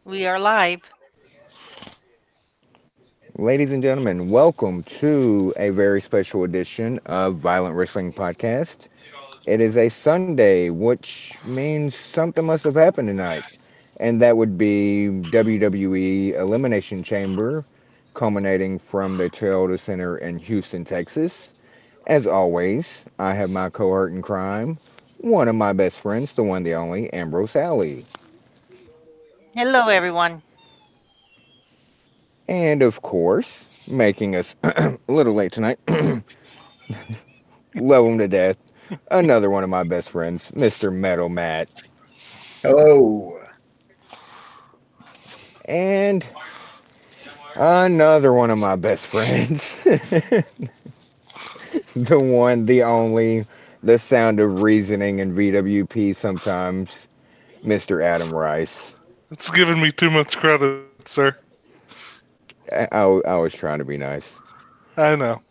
We are live. Ladies and gentlemen, welcome to a very special edition of Violent Wrestling Podcast. It is a Sunday, which means something must have happened tonight, and that would be WWE Elimination Chamber, culminating from the Toyota Center in Houston, Texas. As always, I have my cohort in crime, one of my best friends, the one, the only, Ambrose Alley. Hello, everyone. And of course, making us a little late tonight, love him to death. Another one of my best friends, Mr. Metal Matt. Hello. And another one of my best friends, the one, the only, the sound of reasoning in VWP sometimes, Mr. Adam Rice. It's giving me too much credit, sir. I was trying to be nice. I know.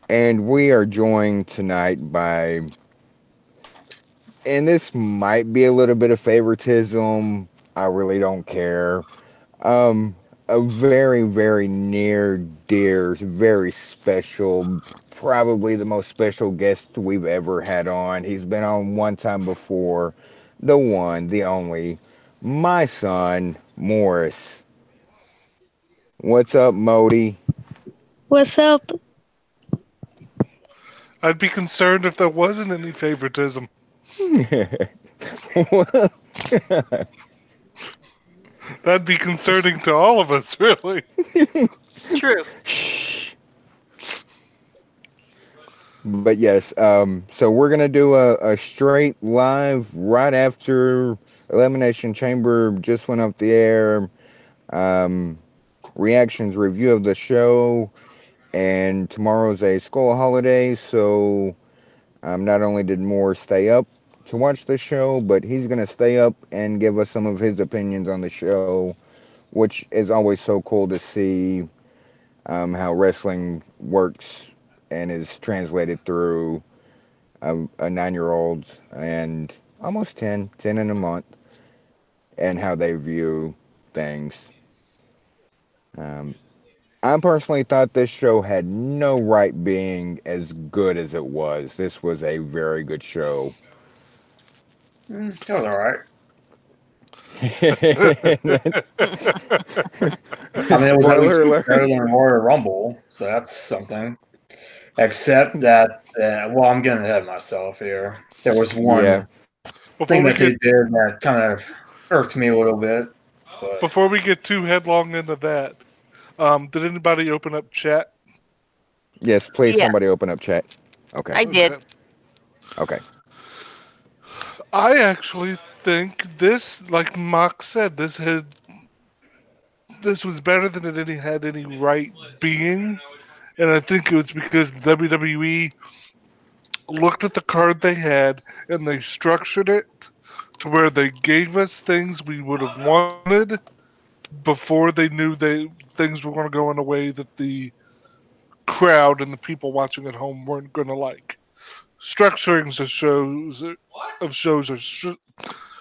And we are joined tonight by, and this might be a little bit of favoritism. I really don't care. A very, very near, dear, very special, probably the most special guest we've ever had on. He's been on one time before. The one, the only, my son, Morris. What's up, Modi? What's up? I'd be concerned if there wasn't any favoritism. That'd be concerning to all of us, really. True. But yes, so we're gonna do a straight live right after Elimination Chamber just went up the air. Um, Reactions review of the show, and tomorrow's a school holiday, so not only did Moore stay up to watch the show, but he's gonna stay up and give us some of his opinions on the show, which is always so cool to see how wrestling works and is translated through a 9 year old and almost 10 in a month, and how they view things. Um, I personally thought this show had no right being as good as it was. This was a very good show. That was all right. I mean, it was at least Spoiler alert. better than Royal Rumble, so that's something. Except that, well, I'm getting ahead of myself here. There was Yeah. one Before thing we that they get did that kind of irked me a little bit, but before we get too headlong into that, did anybody open up chat? Yes, please Yeah, somebody open up chat. Okay. I did. Okay. Okay. I actually think this, like Mock said, this was better than it had any right being, and I think it was because the WWE looked at the card they had and they structured it to where they gave us things we would have wanted before they knew things were going to go in a way that the crowd and the people watching at home weren't going to like. Structurings of shows are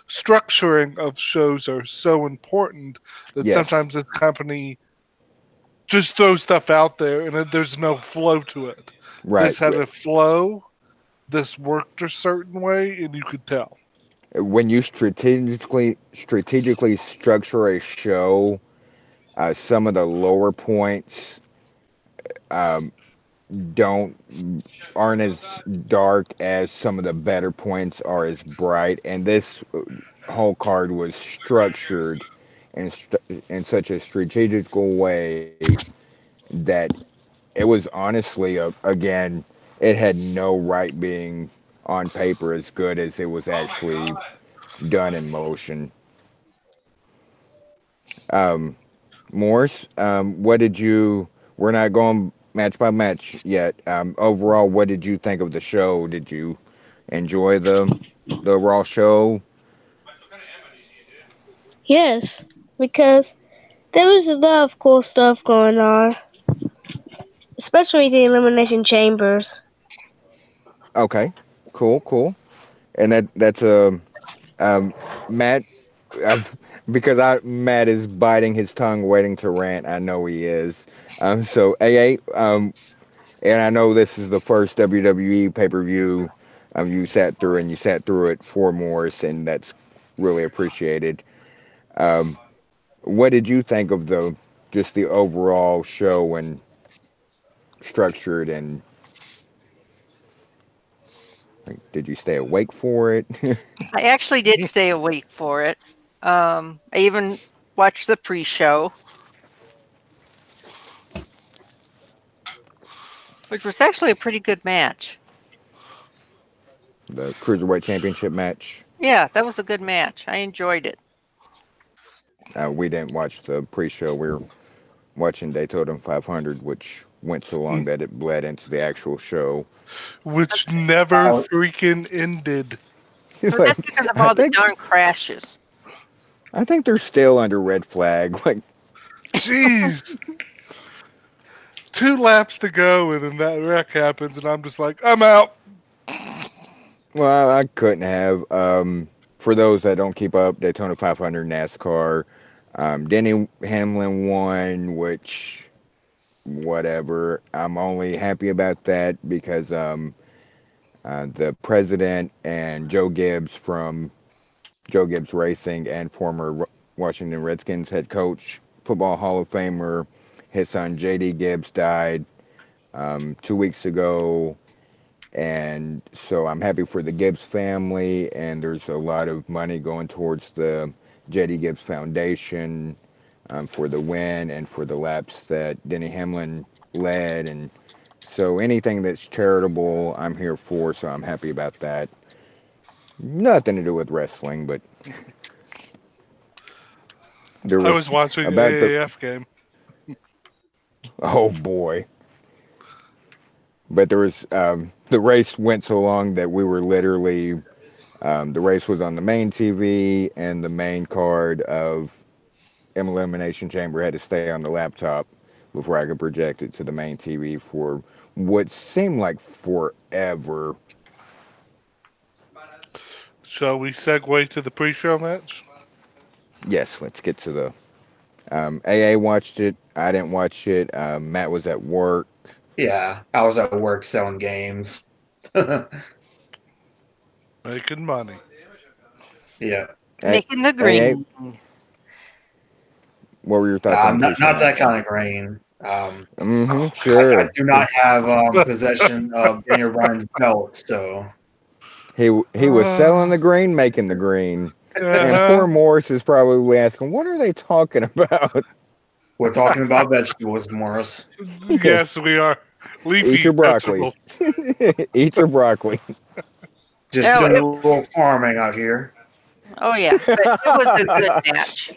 structuring of shows are so important that Yes. sometimes this company just throws stuff out there and there's no flow to it. Right. This had a flow. This worked a certain way, and you could tell. When you strategically structure a show, some of the lower points um, don't aren't as dark as some of the better points are as bright, and this whole card was structured in such a strategical way that it was honestly again, it had no right being on paper as good as it was actually done in motion. um Morse, what did you, we're not going match by match yet. Overall, what did you think of the show? Did you enjoy the Raw show? Yes, because there was a lot of cool stuff going on, especially the elimination chambers. Okay, cool, cool. And that's a Matt. I've, because Matt is biting his tongue, waiting to rant. I know he is. So AA, and I know this is the first WWE pay per view you sat through, and you sat through it for Morris, and that's really appreciated. Um, what did you think of the just the overall show and structured and like, did you stay awake for it? I actually did stay awake for it. I even watched the pre-show, which was actually a pretty good match. The Cruiserweight Championship match. Yeah, that was a good match. I enjoyed it. We didn't watch the pre-show. We were watching Daytona 500, which went so long that it bled into the actual show. which never Oh, freaking ended. But that's Like, because of I all the think darn crashes. I think they're still under red flag. Like, Jeez. 2 laps to go, and then that wreck happens, and I'm just like, I'm out. well, I couldn't have. For those that don't keep up, Daytona 500 NASCAR, Denny Hamlin won, which whatever. I'm only happy about that because the president and Joe Gibbs Racing and former Washington Redskins head coach, football Hall of Famer, his son JD Gibbs died 2 weeks ago. And so I'm happy for the Gibbs family, and there's a lot of money going towards the JD Gibbs Foundation for the win and for the laps that Denny Hamlin led. And so anything that's charitable, I'm here for, so I'm happy about that. Nothing to do with wrestling, but there I was was watching about the AAF game. oh boy. But there was the race went so long that we were literally the race was on the main TV, and the main card of Elimination Chamber had to stay on the laptop before I could project it to the main TV for what seemed like forever. Shall we segue to the pre-show match? Yes, let's get to the AA watched it. I didn't watch it. Matt was at work. yeah. I was at work selling games. Making money. Yeah. Making the AA, green. what were your thoughts on the pre-show Not that match? kind of grain. I Sure. do not have possession of Daniel Bryan's belt, so He was selling the green, making the green. And Uh-huh. poor Morris is probably asking, what are they talking about? we're talking about vegetables, Morris. Yes, Yes, we are. eat Leafy your broccoli. vegetables. Eat your broccoli. Just Oh, doing a little farming out here. oh yeah, but it was a good match.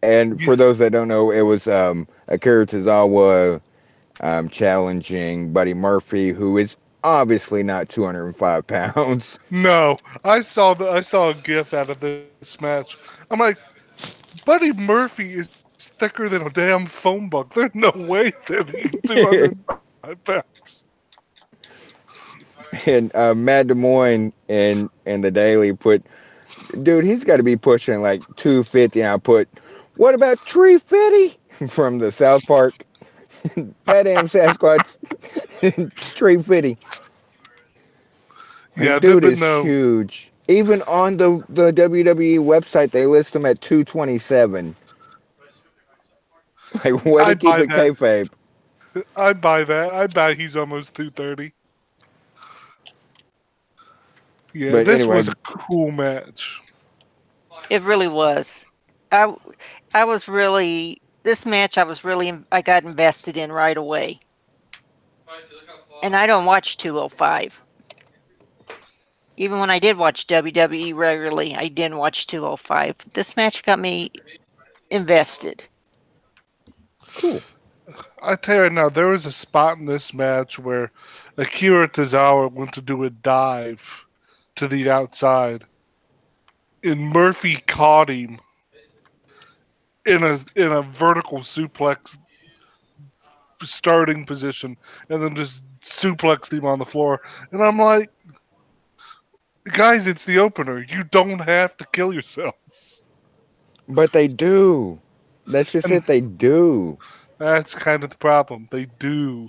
And for those that don't know, it was Akira Tozawa challenging Buddy Murphy, who is obviously not 205 pounds. No, I saw a gif out of this match. I'm like, Buddy Murphy is thicker than a damn phone book. There's no way that he's 205 pounds. And Matt Des Moines in the Daily put, dude, he's got to be pushing like 250. And I put, what about Tree Fitty from the South Park? That damn Sasquatch Tree Fitty. Yeah, Like, dude but is no, huge. Even on the WWE website, they list him at 227. Like, way to I'd keep buy it that. kayfabe. I'd buy that. I'd buy he's almost 230. Yeah, But this anyway, was a cool match. It really was. I I was really this match. I got invested in right away, and I don't watch 205. Even when I did watch WWE regularly, I didn't watch 205. This match got me invested. cool. I tell you right now, there was a spot in this match where Akira Tozawa went to do a dive to the outside, and Murphy caught him in a vertical suplex starting position, and then just suplexed him on the floor. And I'm like, Guys, it's the opener. You don't have to kill yourselves. But they do. That's just And it. They do. that's kind of the problem. They do.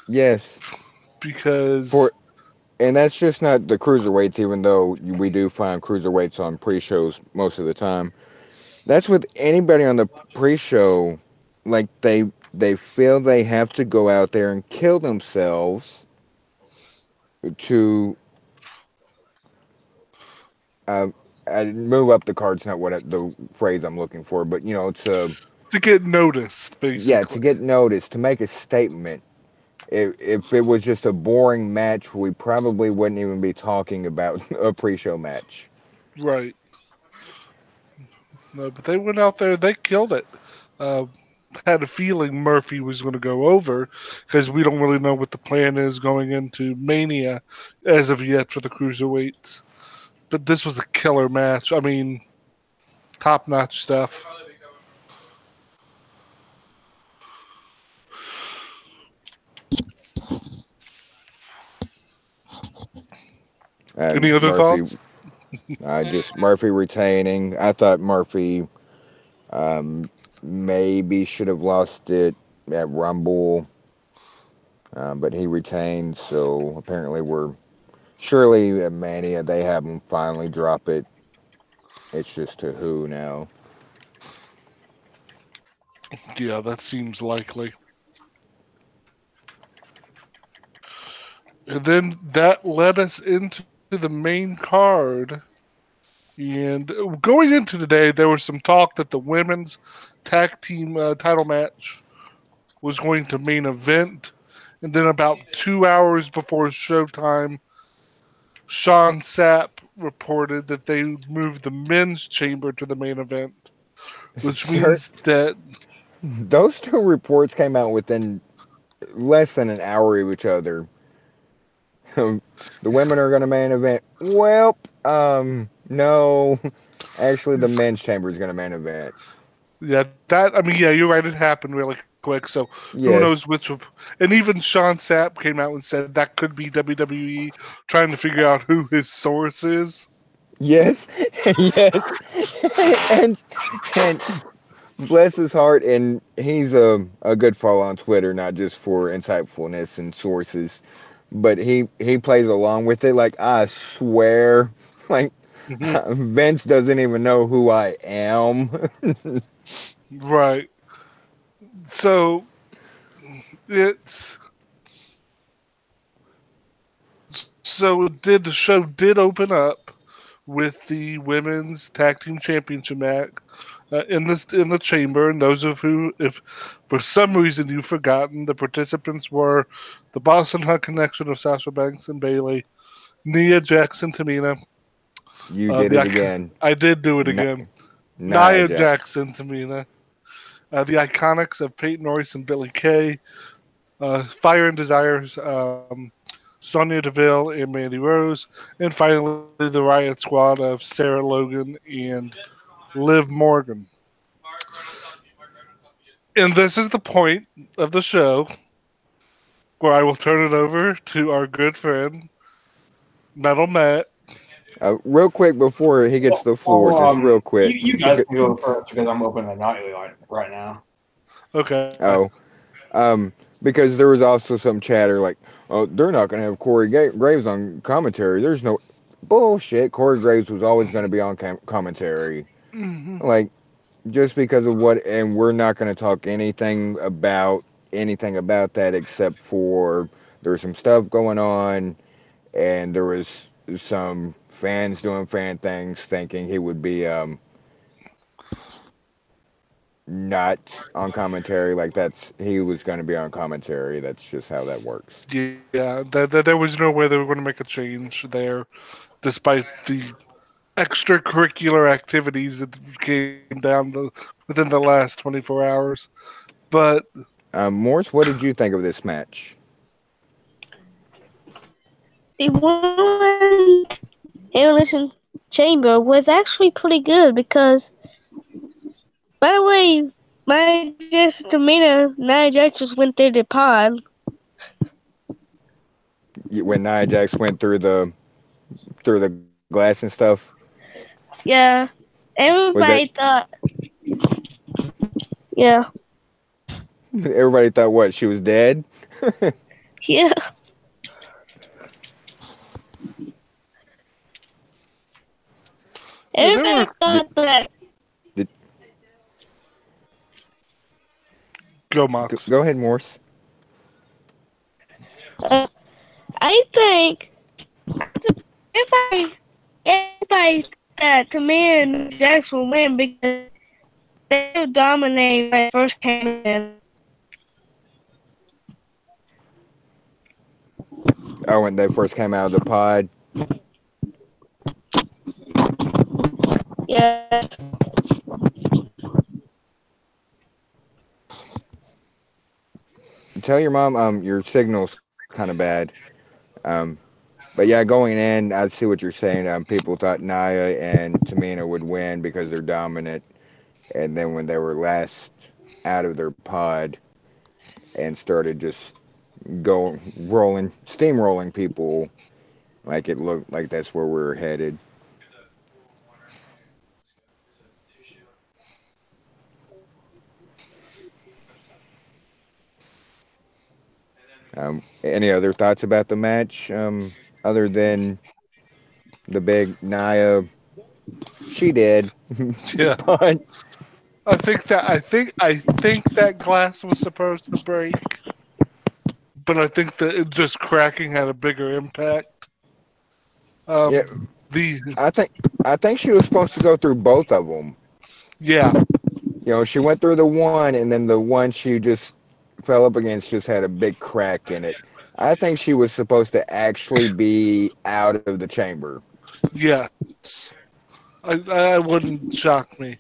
Yes. Because, For and that's just not the cruiserweights, even though we do find cruiserweights on pre-shows most of the time. That's with anybody on the pre-show. Like they feel they have to go out there and kill themselves to uh, move up the cards. Not what the phrase I'm looking for, but to to get noticed, yeah, to basically. get noticed, to make a statement. If it was just a boring match, we probably wouldn't even be talking about a pre-show match. Right. No, but they went out there, they killed it. Uh, had a feeling Murphy was going to go over because we don't really know what the plan is going into Mania as of yet for the cruiserweights. But this was a killer match. I mean, top notch stuff. Any other Murphy, thoughts? just Murphy retaining. I thought Murphy um, maybe should have lost it at Rumble, but he retained. So apparently, we're surely at Mania they have him finally drop it. It's just to who now. Yeah, that seems likely. And then that led us into the main card. And going into today, there was some talk that the women's tag team title match was going to main event. And then about 2 hours before showtime, Sean Sapp reported that they moved the men's chamber to the main event, which Sir, means that, those two reports came out within less than an hour of each other. The women are going to main event. Well, no. Actually, the men's chamber is going to main event. yeah, I mean, yeah, you're right, it happened really quick. So who knows Yes. which, and even Sean Sapp came out and said that could be WWE trying to figure out who his source is. Yes. Yes. and and bless his heart, and he's a good follow on Twitter, not just for insightfulness and sources, but he plays along with it. Like I swear, like Hmm. Vince doesn't even know who I am. Right. So it's so it did the show did open up with the women's tag team championship match in the chamber, and those of who, if for some reason you've forgotten, the participants were the Boston Hug Connection of Sasha Banks and Bailey, Nia Jackson, Tamina, You did it again. I did do it N- again, Nia Nia Jax. Jackson, Tamina, the Iconics of Peyton Royce and Billy Kay, Fire and Desires, Sonya Deville and Mandy Rose, and finally the Riot Squad of Sarah Logan and Liv Morgan. And this is the point of the show where I will turn it over to our good friend Metal Matt. Real quick before he gets the floor, just real quick. you guys Because can go first because I'm opening the nightly right now. Okay. oh, um, because there was also some chatter like, oh, they're not going to have Corey Graves on commentary. There's no bullshit. Corey Graves was always going to be on commentary. Mm-hmm. Like just because of what, and we're not going to talk anything about that except for there was some stuff going on, and there was some fans doing fan things, thinking he would be not on commentary. Like he was going to be on commentary. That's just how that works. Yeah, there was no way they were going to make a change there, despite the extracurricular activities that came down within the last 24 hours. But Morse, what did you think of this match? The women's Elimination Chamber was actually pretty good because, by the way, my just demeanor, Nia Jax just went through the pod. When Nia Jax went through the through the glass and stuff. Yeah. Was that Everybody thought, yeah, everybody thought what she was dead? yeah. Yeah, there were Everybody thought that, Did, go Mox. go ahead, Morse. uh, I think, everybody thought that Tamir and Nia Jax would win because they were dominating when they first came in. Oh, when they first came out of the pod. Yes. Tell your mom your signal's kind of bad. Um, but yeah, going in, I see what you're saying. People thought Naya and Tamina would win because they're dominant, and then when they were last out of their pod and started just going rolling, steamrolling people, like it looked like that's where we were headed. Any other thoughts about the match? Other than the big Naya, she did Yeah, spot. I think that glass was supposed to break, but I think that it just cracking had a bigger impact. Yeah, The I think I think she was supposed to go through both of them. yeah, She went through the one, and then the one she just fell up against just had a big crack in it. I think she was supposed to actually be out of the chamber. yes, I wouldn't shock me.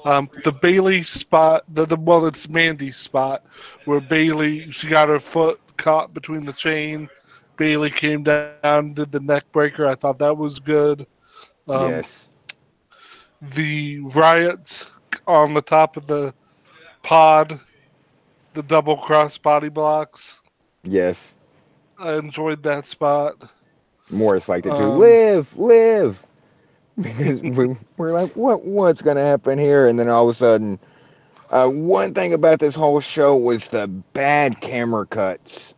The Bailey spot, well, it's Mandy's spot where Bailey she got her foot caught between the chain. Bailey came down, did the neck breaker. I thought that was good. Um, Yes, the riots on the top of the pod, the double cross body blocks. yes. I enjoyed that spot. Morris liked it too. Um, Live, live. Because we're like, what's gonna happen here? And then all of a sudden, one thing about this whole show was the bad camera cuts.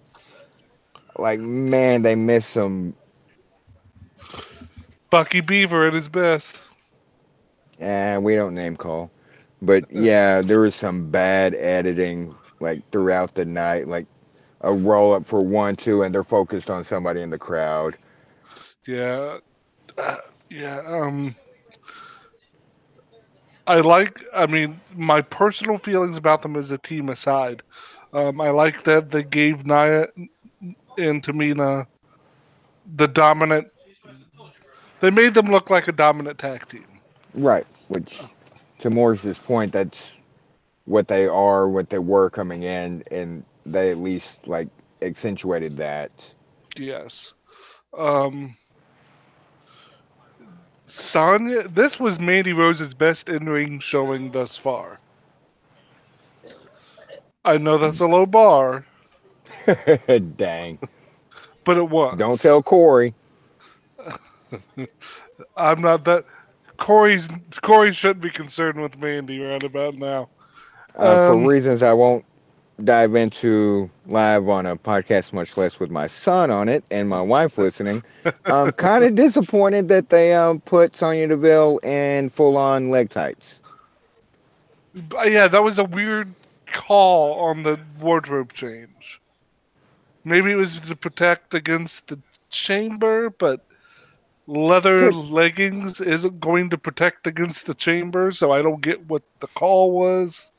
Like, man, they missed some. Bucky Beaver at his best. We don't name call, but yeah, there was some bad editing like throughout the night. Like a roll up for 1, 2, and they're focused on somebody in the crowd. Yeah, uh, yeah. I mean, my personal feelings about them as a team aside, I like that they gave Nia and Tamina the dominant. They made them look like a dominant tag team. Right, which to Morris's point, that's what they are, what they were coming in, and they at least like accentuated that. Yes. Um, Sonya, this was Mandy Rose's best in-ring showing thus far. I know that's a low bar, Dang. but it Don't was. tell Corey. I'm not that. Corey shouldn't be concerned with Mandy right about now. For Um, reasons I won't dive into live on a podcast, much less with my son on it and my wife listening. I'm kind of disappointed that they put Sonya Deville in full on leg tights. yeah, that was a weird call on the wardrobe change. Maybe it was to protect against the chamber, but leather Could leggings isn't going to protect against the chamber, so I don't get what the call was.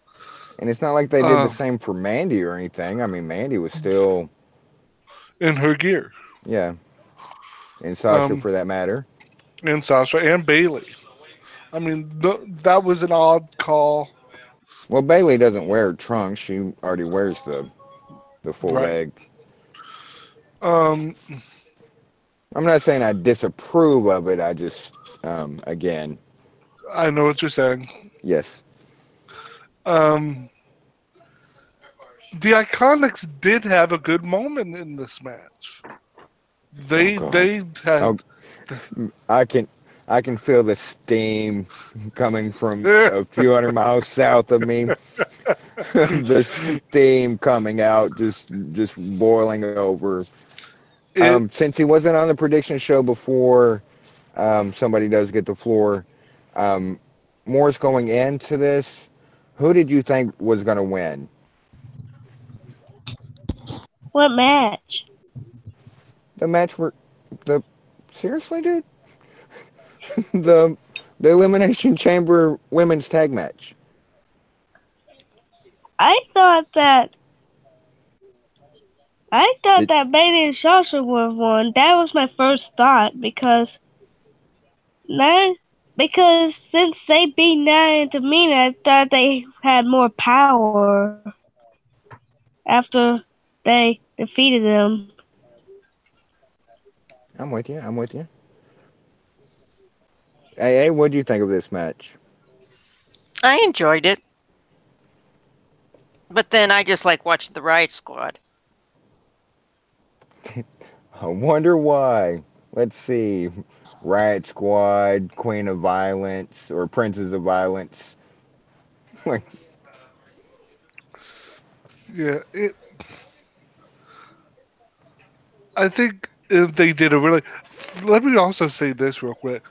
and it's not like they did the Um, same for Mandy or anything. I mean, Mandy was still, in her gear. yeah, and Sasha Um, for that matter. and Sasha and Bailey. I mean, that was an odd call. Well, Bailey doesn't wear trunks. She already wears the full Right. leg. Um, I'm not saying I disapprove of it. I just, again, I know what you're saying. yes, Um, the Iconics did have a good moment in this match. Oh They God. they had Oh, I can I can feel the steam coming from a few hundred miles south of me. The steam coming out, just boiling over. it. Since he wasn't on the prediction show before, somebody does get the floor. Um, Morris, going into this, who did you think was going to win? What match? The match where the seriously, dude, the the Elimination Chamber women's tag match. I thought that I thought It, that Bailey and Sasha would have won. That was my first thought now because since they beat Nia and Tamina, I thought they had more power after they defeated them. I'm with you. I'm with you. Hey, what do you think of this match? I enjoyed it, but then I just like watching the Riot Squad. I wonder why. Let's see. Riot Squad, Queen of Violence, or Princess of Violence. Like, Yeah, I think they did a really. Let me also say this real quick.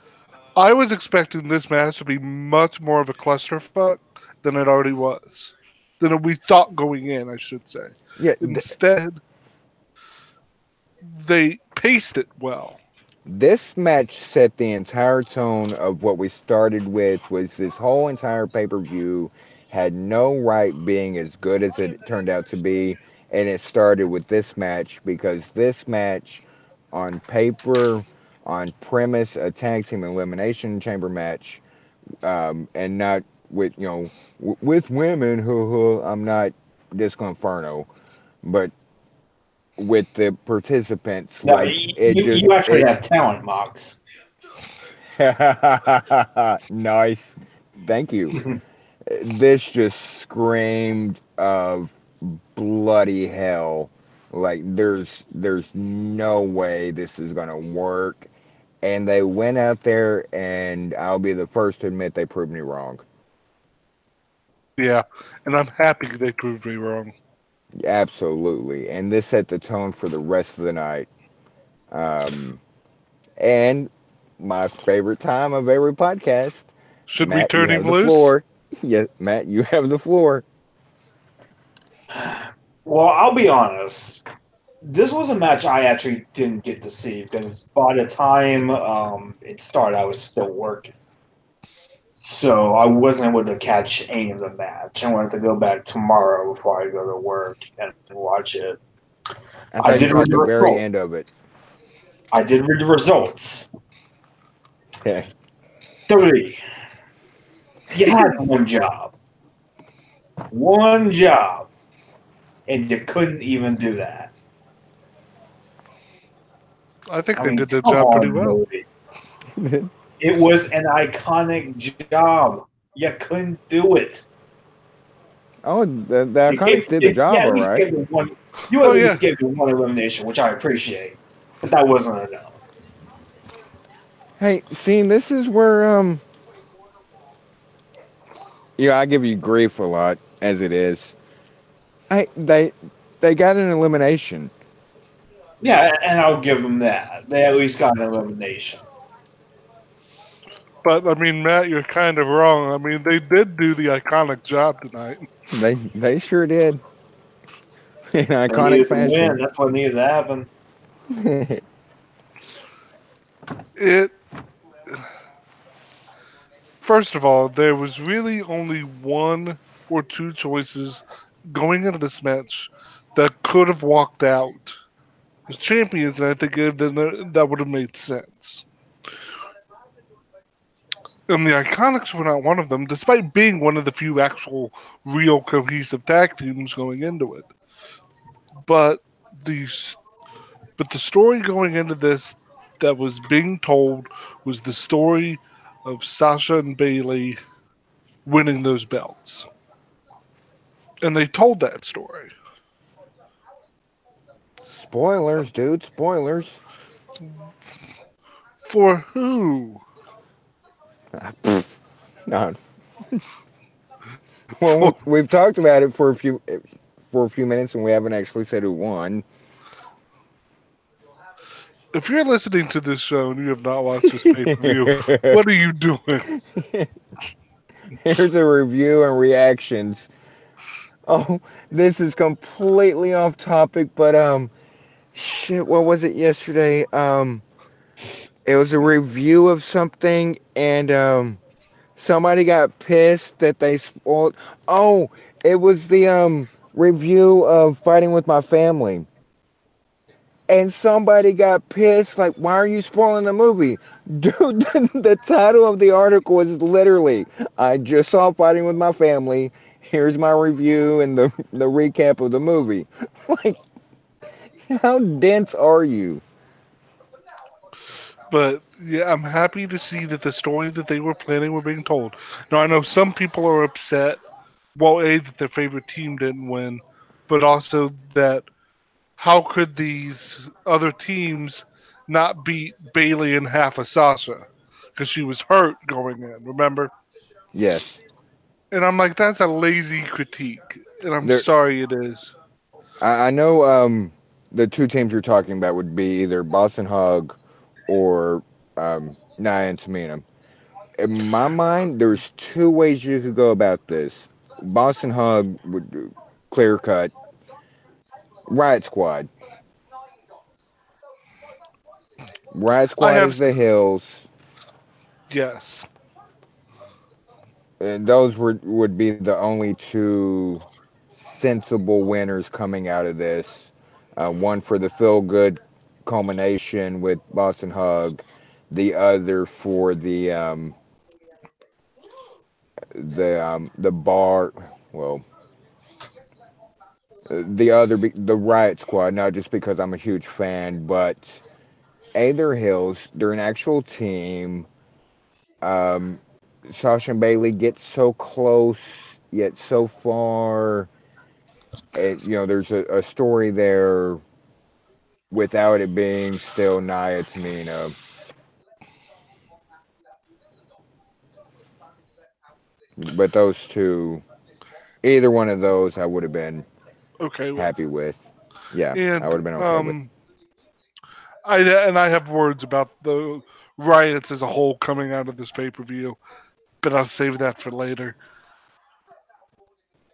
I was expecting this match to be much more of a clusterfuck than it already was. Than we thought going in, I should say. yeah, Instead, they paced it well. this match set the entire tone of what we started with. Was this whole entire pay-per-view had no right being as good as it turned out to be, and it started with this match because this match, on paper, on premise, a tag team elimination chamber match, and not with with women who I'm not Disco Inferno, but with the participants, No, like it just you actually it. have talent, Mox. Nice, thank you. This just screamed of bloody hell. Like there's no way this is gonna work. And they went out there, and I'll be the first to admit they proved me wrong. Yeah, and I'm happy they proved me wrong. Absolutely. And this set the tone for the rest of the night. Um, and my favorite time of every podcast, Should we Matt, you turn have him the loose? floor. Yes, Matt, you have the floor. Well, I'll be honest. This was a match I actually didn't get to see because by the time it started, I was still working. So I wasn't able to catch any of the match. I wanted to go back tomorrow before I go to work and watch it. I I thought did you read caught the the very results. end of it. I did read the results. Okay. 3. You had one job. One job. And you couldn't even do that. I think I they mean, did their come job pretty on, well. Moby. It was an iconic job. You couldn't do it. Oh, the You Iconics did the you job at all least right. gave me one. You at Oh least yeah, gave me one elimination, which I appreciate. But that wasn't enough. Hey, see, this is where I give you grief a lot as it is. Hey, they got an elimination. Yeah, and I'll give them that. They at least got an elimination. but I mean, Matt, you're kind of wrong. I mean, they did do the iconic job tonight. They sure did in They iconic needed to fashion. win. That's what needed to happen. It First of all, there was really only one or two choices going into this match that could have walked out as champions, and I think that would have made sense. And the Iconics were not one of them, despite being one of the few actual real cohesive tag teams going into it. But the but the story going into this that was being told was the story of Sasha and Bailey winning those belts. And they told that story. Spoilers, dude. Spoilers. For who? No, well, For we've talked about it for a few minutes, and we haven't actually said who won. if you're listening to this show and you have not watched this pay per view, what are you doing? Here's a review and reactions. Oh, this is completely off topic, but shit, what was it yesterday? It was a review of something, and somebody got pissed that they spoiled. Oh, it was the review of Fighting with My Family. And somebody got pissed, like, why are you spoiling the movie? Dude, the title of the article is literally, I just saw Fighting with My Family. Here's my review and the recap of the movie. Like, how dense are you? But yeah, I'm happy to see that the story that they were planning were being told. Now I know some people are upset. Well, a that their favorite team didn't win, but also that how could these other teams not beat Bailey and half of Sasha because she was hurt going in. Remember? Yes. And I'm like, that's a lazy critique, and I'm There, sorry it is. I know the two teams you're talking about would be either Boston Hug or Nia and Tamina. In my mind, there's two ways you could go about this. Boston Hug would do clear cut. Riot Squad. Riot I Squad have is the Hills. yes, And those would be the only two sensible winners coming out of this. One for the feel good culmination with Boston Hug, the other for the bar. Well, the Riot Squad. Not just because I'm a huge fan, but they're Hills. They're an actual team. Um, Sasha and Bailey get so close yet so far. And, there's a story there without it being still Nia Tamina. But those two, either one of those, I would have been okay with. happy with. Yeah, I And would have been okay with. I have words about the riots as a whole coming out of this pay per view, but I'll save that for later.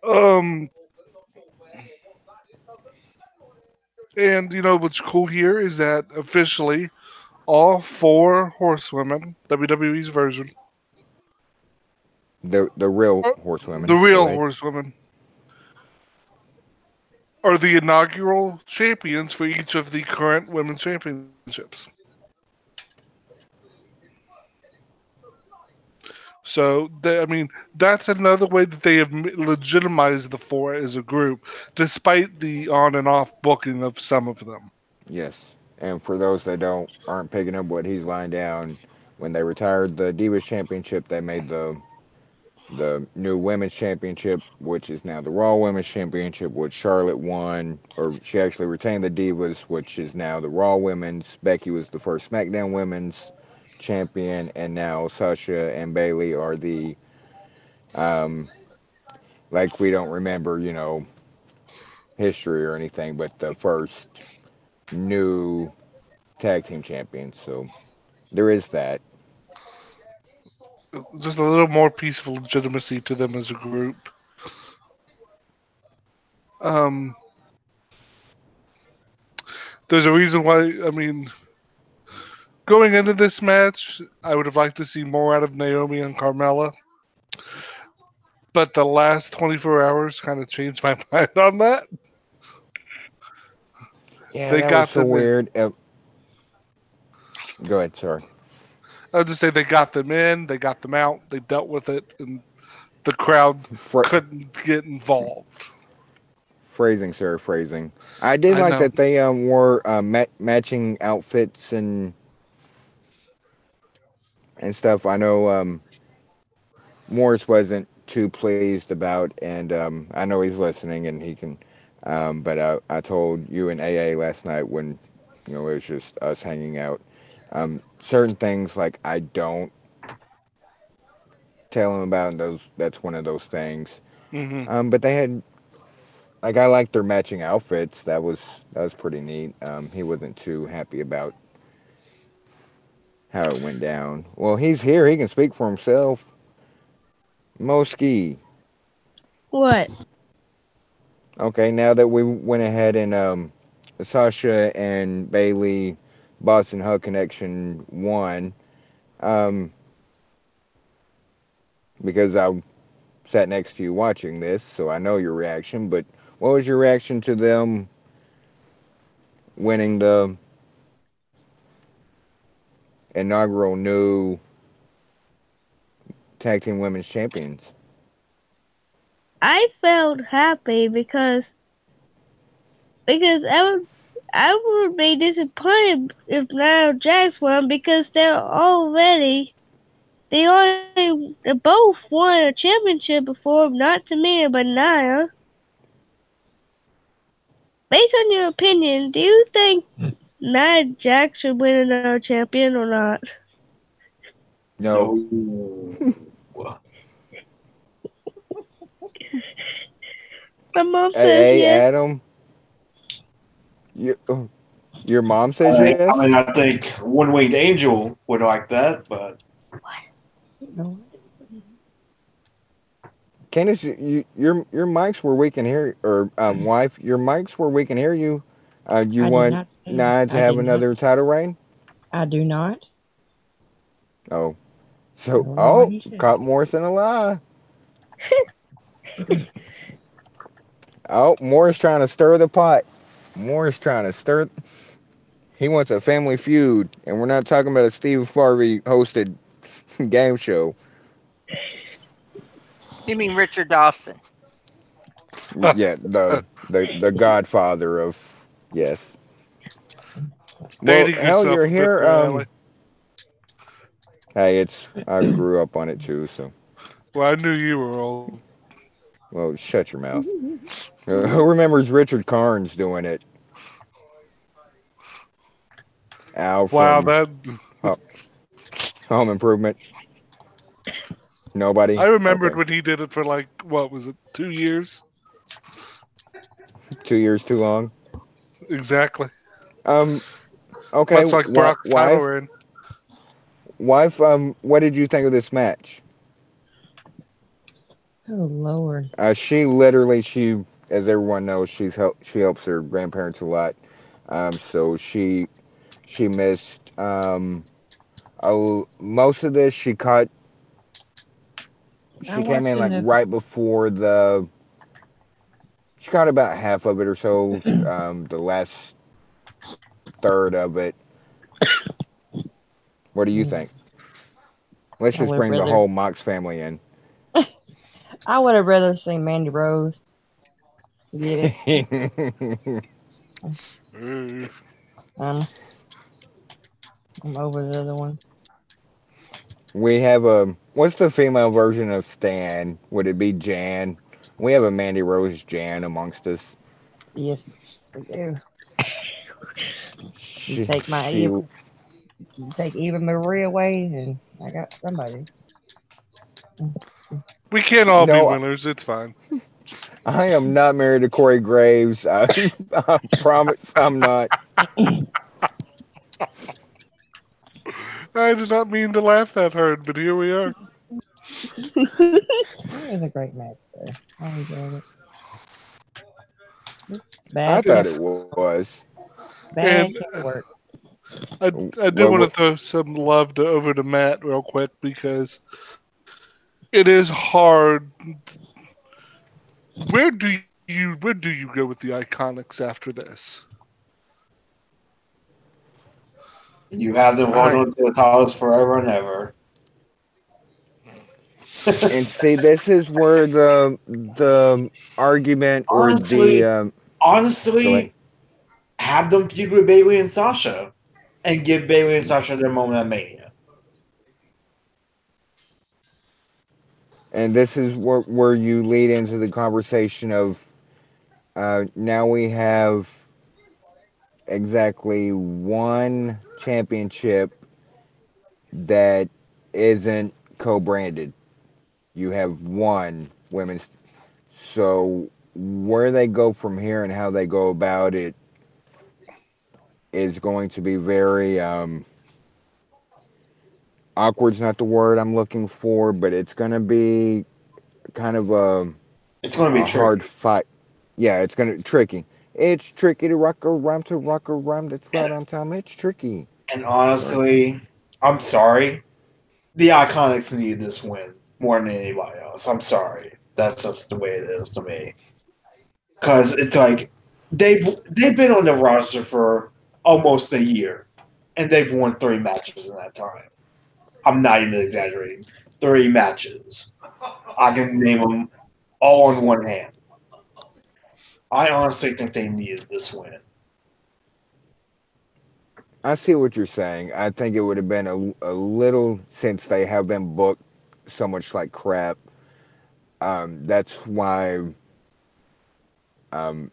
Um, and what's cool here is that officially all four horsewomen, WWE's version, The real the horsewomen, real right? horsewomen, are the inaugural champions for each of the current women's championships. So, I mean, that's another way that they have legitimized the four as a group, despite the on and off booking of some of them. Yes. And for those that aren't picking up what he's lying down, when they retired the Divas Championship, they made the new Women's Championship, which is now the Raw Women's Championship, which Charlotte won, or she actually retained the Divas, which is now the Raw Women's. Becky was the first SmackDown Women's champion, and now Sasha and Bailey are um, like we don't remember, history or anything, but the first new tag team champions. So there is that. Just a little more peaceful legitimacy to them as a group. Um, there's a reason why, I mean, going into this match, I would have liked to see more out of Naomi and Carmella, but the last 24 hours kind of changed my mind on that. Yeah, They that was got so them in. weird. Go ahead, sorry. I'll just say they got them in, they got them out, they dealt with it, and the crowd Fra- couldn't get involved. Phrasing, sir, phrasing. I did I like know. that they wore matching outfits and stuff. I know Morris wasn't too pleased about, and I know he's listening and he can. But I told you and AA last night when It's just us hanging out. Certain things like I don't tell him about, and those that's one of those things. Hmm. But they had like I liked their matching outfits. That was pretty neat. He wasn't too happy about how it went down. Well, he's here. He can speak for himself. Moski. What? Okay, now that we went ahead and Sasha and Bailey, Boston Hug Connection won. Um, because I sat next to you watching this, so I know your reaction. But what was your reaction to them winning the inaugural new tag team women's champions? I felt happy because I would be disappointed if Nia Jax won because they both won a championship before, not Tamina but Nia. Based on your opinion, do you think Nia Jax should win another champion or not? No. No. My mom Hey, says hey, yes. Adam. You, your mom says I yes. mean, I think One Winged Angel would like that, but No, Candace, your mics where we can hear, or wife, your mics where we can hear you. You I did want not say. Nia to I have did not. another title reign? I do not. Oh, I so don't know what he said. caught Morris in a lie. Oh, Morris trying to stir the pot. Morris trying to stir. He wants a family feud, and we're not talking about a Steve Harvey hosted game show. You mean Richard Dawson? Yeah, the Godfather of yes. Well, Dating hell, yourself you're a bit here. there, Allie. Hey, I grew up on it too, so Well, I knew you were old. well, shut your mouth. Who remembers Richard Carnes doing it? Al Wow, from that Ho- Home Improvement. I Nobody. remembered Okay, when he did it for like what was it, 2 years 2 years too long. exactly, Um. Okay, much like Brock's title wife. reign. Wife. What did you think of this match? Oh Lord. She literally, as everyone knows, she helps her grandparents a lot. So she missed most of this. I She came watched in like enough. right before the. She caught about half of it or so. The last third of it. What do you Mm, think? Let's I just would have bring the rather. whole Mox family in. I would have rather seen Mandy Rose get it. Uh, Um, I'm over the other one. We have a. What's the female version of Stan? Would it be Jan? We have a Mandy Rose Jan amongst us. Yes, we do. You She take my she Eva, you take Eva Marie away, and I got somebody. Mm, we can't all be no, winners. It's fine. I am not married to Corey Graves. I promise I'm not. I did not mean to laugh that hard, but here we are. It was a great match, though. I enjoyed it. I Bad thought camera, it was. bad And camera work. I do want Well, to throw some love over to Matt real quick because it is hard. Where do you go with the Iconics after this? you have them I holding on to the titles forever and ever. and see this is where the argument or the Honestly, go ahead. honestly, have them feud with Bailey and Sasha, and give Bailey and Sasha their moment at Mania. And this is where you lead into the conversation of now we have exactly one championship that isn't co-branded. You have one women's. So where they go from here and how they go about it is going to be very awkward's not the word I'm looking for, but it's going to be kind of It's going to be a hard tricky. fight. Yeah, it's going to tricky. It's tricky to rock a rhyme that's And, right on time. It's tricky. and Sorry. honestly, I'm sorry. The Iconics need this win more than anybody else. I'm sorry. That's just the way it is to me. Because it's like they've been on the roster for almost a year, and they've won 3 matches in that time. I'm not even exaggerating. 3 matches. I can name them all on one hand. I honestly think they needed this win. I see what you're saying. I think it would have been a little since they have been booked so much like crap. That's why um,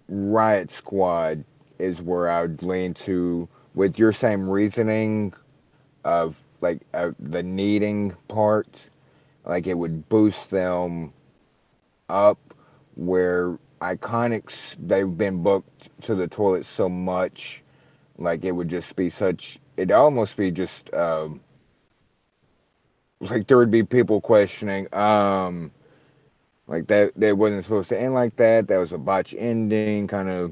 Riot Squad is where I would lean to with your same reasoning of like the needing part. Like it would boost them up where Iconics they've been booked to the toilet so much. Like it would just be such. It'd almost be just like there would be people questioning like that wasn't supposed to end like that. That was a botch ending, kind of.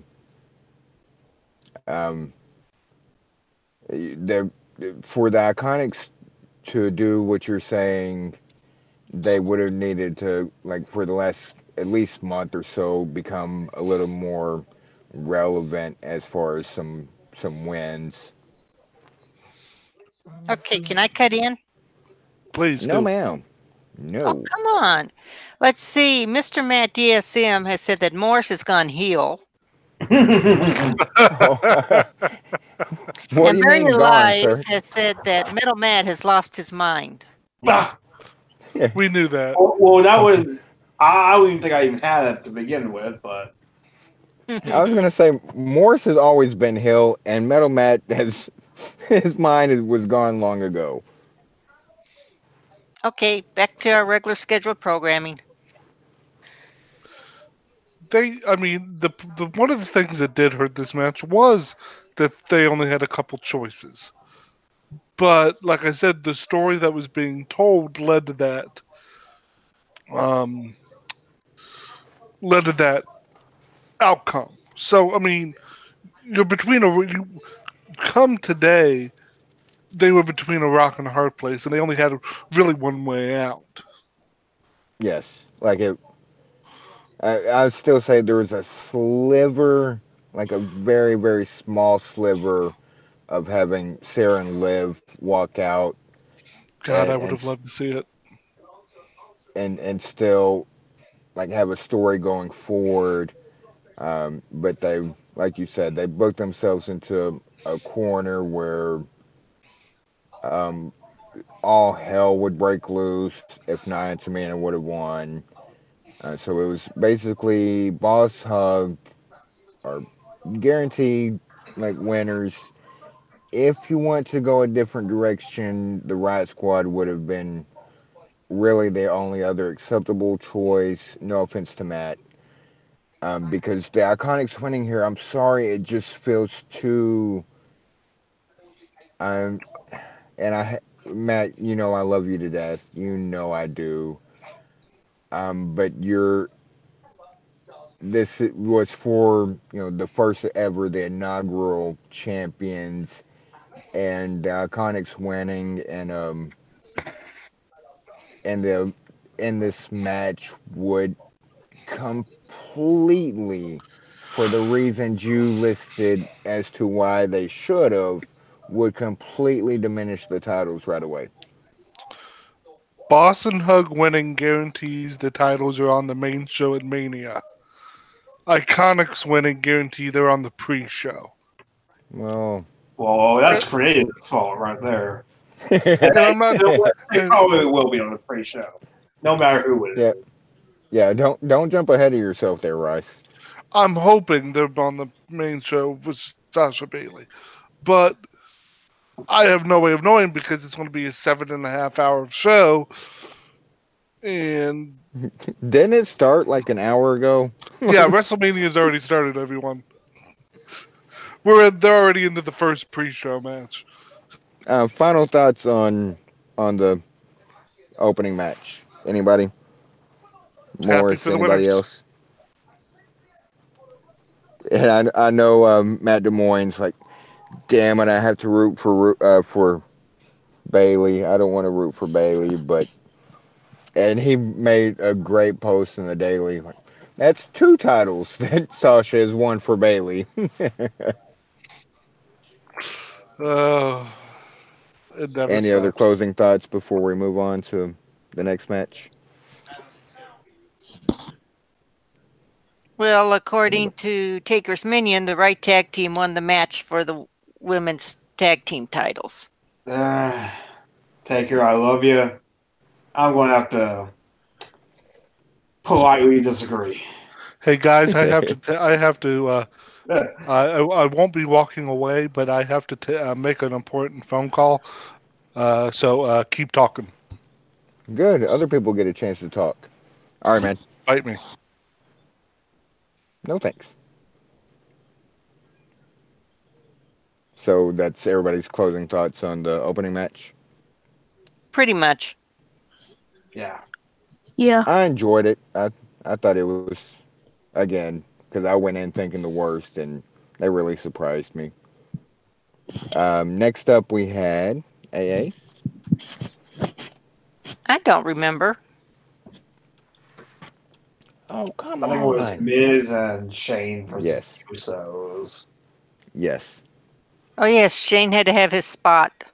Um, the for the Iconics to do what you're saying, they would have needed to like for the last at least month or so become a little more relevant as far as some wins. Okay, can I cut in? Please No, do. ma'am. Oh, No. come on. Let's see. Mr. Matt DSM has said that Morris has gone heel, What do and you Barry mean gone, Alive sir? has said that Metal Matt has lost his mind. Ah, We knew that. well, that was. I don't even think I even had it to begin with, but I was gonna say Morris has always been Hill, and Metal Matt has his mind was gone long ago. Okay, back to our regular scheduled programming. I mean, the one of the things that did hurt this match was that they only had a couple choices. But like I said, the story that was being told um, led to that outcome. So I mean, you're between a you come today. They were between a rock and a hard place, and they only had really one way out. Yes, like it. I would still say there was a sliver, like a very very small sliver of having Sarah and Liv walk out God, I would and have loved to see it. and still like have a story going forward. But they, like you said, they booked themselves into a corner where um, all hell would break loose if Nia and Tamina would have won. So it was basically Boss Hug or guaranteed like winners. If you want to go a different direction, the Riot Squad would have been really the only other acceptable choice. No offense to Matt, because the Iconics winning here, I'm sorry, it just feels too. Um, and Matt, you know I love you to death. You know I do. But this was for the first ever, the inaugural champions, and the Iconics winning, and the in this match would completely, for the reasons you listed as to why they should have, would completely diminish the titles right away. Boston Hug winning guarantees the titles are on the main show at Mania. Iconics winning guarantee they're on the pre-show. Well, well, Re- that's creative fault right there. And And I'm not. they And probably will be on the pre-show, no matter who it yeah, is. yeah. Don't jump ahead of yourself there, Rice. I'm hoping they're on the main show, besides Sasha Bailey. But I have no way of knowing because it's going to be a 7.5 hour show. And Didn't it start like an hour ago? yeah, WrestleMania has already started, everyone. They're already into the first pre-show match. Final thoughts on the opening match. Anybody? Happy Morris? for the Anybody winners. else? And I know Matt Des Moines like, damn it, I have to root for Bailey. I don't want to root for Bailey, but and he made a great post in the Daily. Like, that's two titles that Sasha has won for Bailey. Uh, it never Any other stops. closing thoughts before we move on to the next match? Well, according Anybody? to Taker's Minion, the right tag team won the match for the women's tag team titles. Uh, Taker, I love you. I'm going to have to politely disagree. Hey guys, I have to. I won't be walking away, but I have to make an important phone call. So keep talking. Good. Other people get a chance to talk. All right, man. Bite me. No thanks. So that's everybody's closing thoughts on the opening match. Pretty much. Yeah. Yeah. I enjoyed it. I thought it was again because I went in thinking the worst, and they really surprised me. Next up, we had AA. I don't remember. Oh, come I think it was on. Miz and Shane versus Yes. the Usos. Yes. Oh, yes, Shane had to have his spot.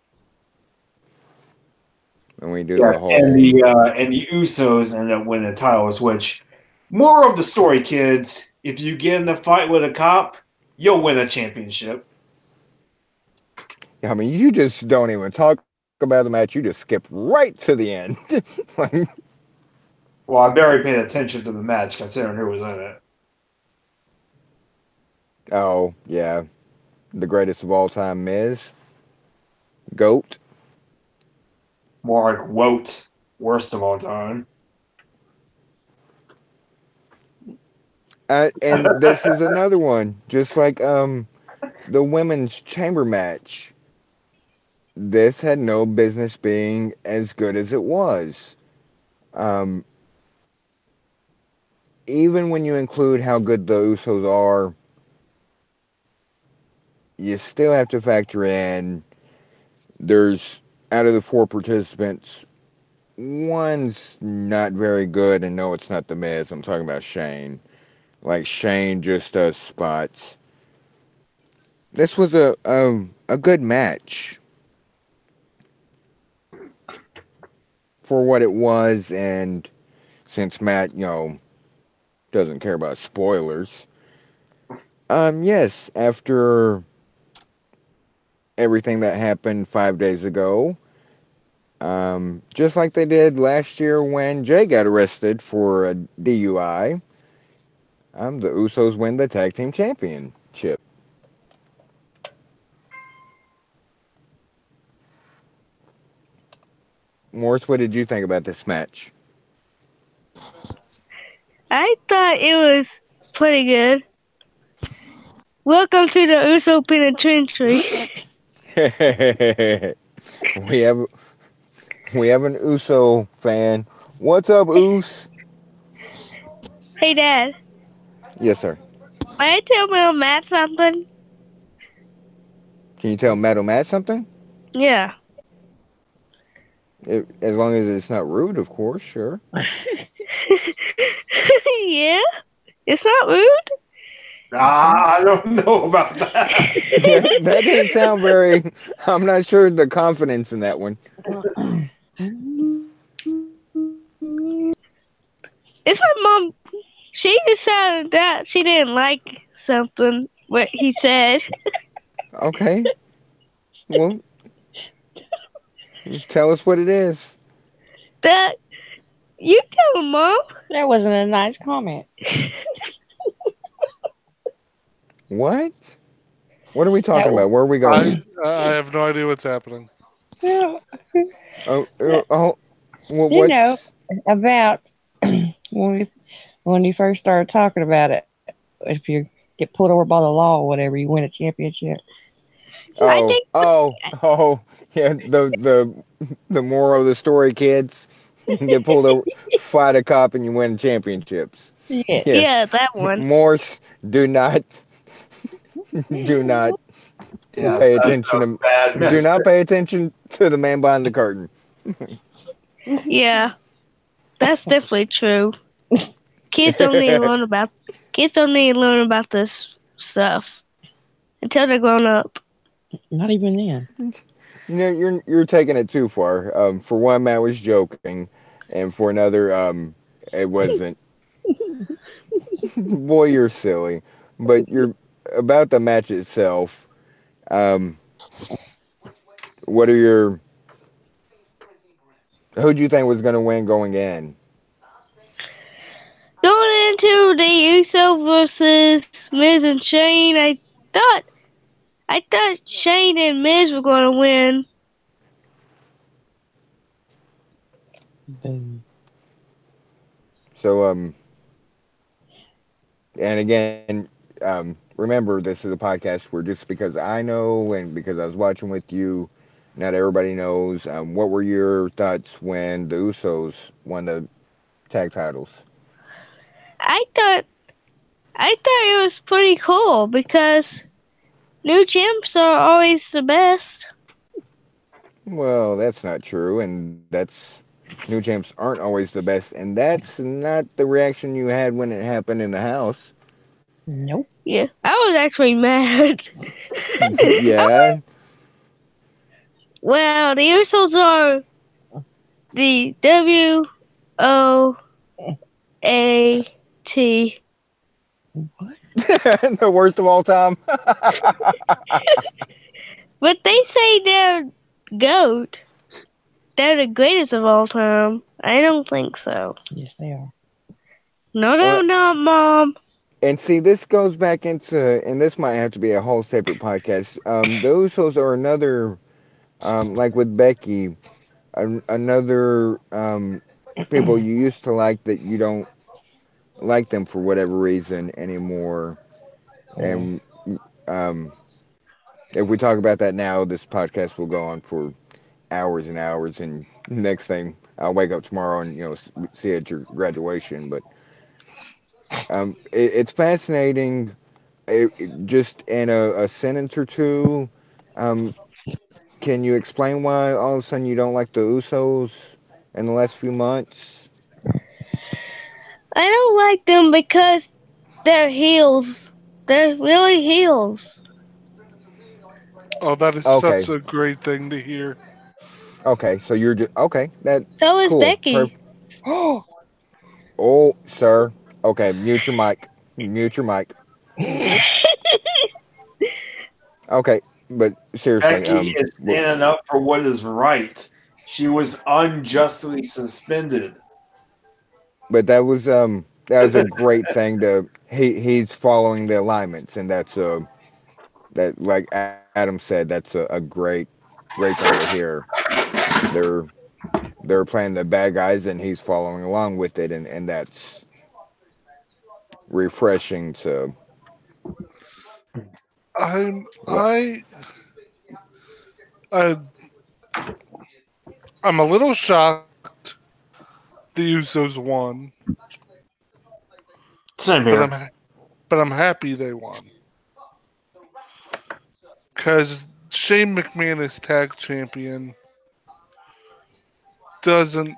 And we do Yeah, the whole. and the Usos ended up winning the titles. Which, more of the story, kids. If you get in a fight with a cop, you'll win a championship. I mean, you just don't even talk about the match. You just skip right to the end. Like, Well, I barely paid attention to the match considering who was in it. oh, yeah. The greatest of all time, Miz. GOAT. More like Woat, worst of all time. And this is another one. Just like the women's chamber match. This had no business being as good as it was. Um, Even when you include how good the Usos are, you still have to factor in there's out of the four participants, one's not very good, and no, it's not the Miz. I'm talking about Shane. Like Shane just does spots. This was a good match for what it was, and since Matt, doesn't care about spoilers. Yes, after everything that happened 5 days ago, just like they did last year when Jay got arrested for a DUI, the Usos win the tag team championship. Morris, what did you think about this match? I thought it was pretty good. Welcome to the Uso Penitentiary. we have we have an Uso fan. What's up, Us? Hey, Dad. Yes, sir. May I tell my old Matt something? Can you tell Metal Matt something? Yeah. As long as it's not rude, of course, sure. Yeah. It's not rude. Okay. I don't know about that. Yeah, that didn't sound very. I'm not sure the confidence in that one. It's my mom. She decided that she didn't like something what he said. Okay. Well, tell us what it is. That you tell him, Mom. That wasn't a nice comment. What? What are we That talking about? Where are we going? I have no idea what's happening. well, Oh, that, you know what's about when you first started talking about it. If you get pulled over by the law or whatever, you win a championship. I oh think oh oh yeah the moral of the story, kids. Get pulled over, fight a cop, and you win championships. Yeah. Yes, yeah, that one. Morse, do not do not Yes, pay that's attention a bad do message. not pay attention to the man behind the curtain. Yeah, that's definitely true. Kids don't need to learn about kids don't need to learn about this stuff until they're grown up. Not even then. You're taking it too far. For one, Matt was joking, and for another, it wasn't. Boy, you're silly. But you're about the match itself. Um, what are your? Who do you think was going to win going in? Going into the Uso versus Miz and Shane, thought I thought Shane and Miz were going to win. Boom. So and again, remember this is a podcast where just because I know and because I was watching with you, not everybody knows. What were your thoughts when the Usos won the tag titles? I thought I thought it was pretty cool because new champs are always the best. Well, that's not true, and that's new champs aren't always the best, and that's not the reaction you had when it happened in the house. Nope. Yeah, I was actually mad. I Yeah, was, well, the Usos are the WOAT. What? the worst of all time. But they say they're GOAT. They're the greatest of all time. I don't think so. Yes, they are. No, Well, they're not, Mom. and see, this goes back into, and this might have to be a whole separate podcast. The Usos are another, like with Becky, another people you used to like that you don't like them for whatever reason anymore. Yeah. And um, if we talk about that now, this podcast will go on for hours and hours. And next thing, I'll wake up tomorrow and see it at your graduation. But it's fascinating. Just in a sentence or two, um, can you explain why all of a sudden you don't like the Usos in the last few months? I don't like them because they're heels. They're really heels. Oh, that is Okay, such a great thing to hear. okay, so you're just okay. That So is cool, Becky. perfect. Oh, sir. Okay, mute your mic. Mute your mic. Okay, but seriously, Becky is standing up for what is right. She was unjustly suspended. but that was a great thing to he's following the alignments, and that's that like Adam said, that's a great thing to hear. They're they're playing the bad guys, and he's following along with it, and that's refreshing to. I'm What? I I'm a little shocked the Usos won, Same but here. I'm happy they won because Shane McMahon as tag champion doesn't.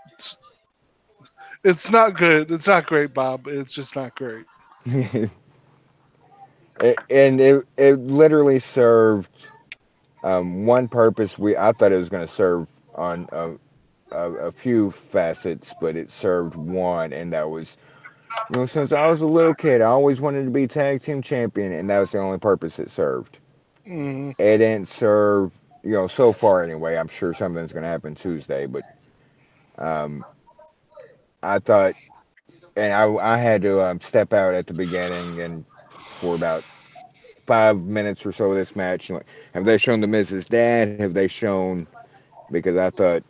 It's not good. It's not great, Bob. It's just not great. And it literally served one purpose. We I thought it was going to serve on a few facets, but it served one, and that was since I was a little kid, I always wanted to be tag team champion, and that was the only purpose it served. Mm, It didn't serve so far anyway. I'm sure something's going to happen Tuesday, but um, I thought, and I had to step out at the beginning and for about 5 minutes or so of this match, like, have they shown the Miz's dad? Have they shown? Because I thought,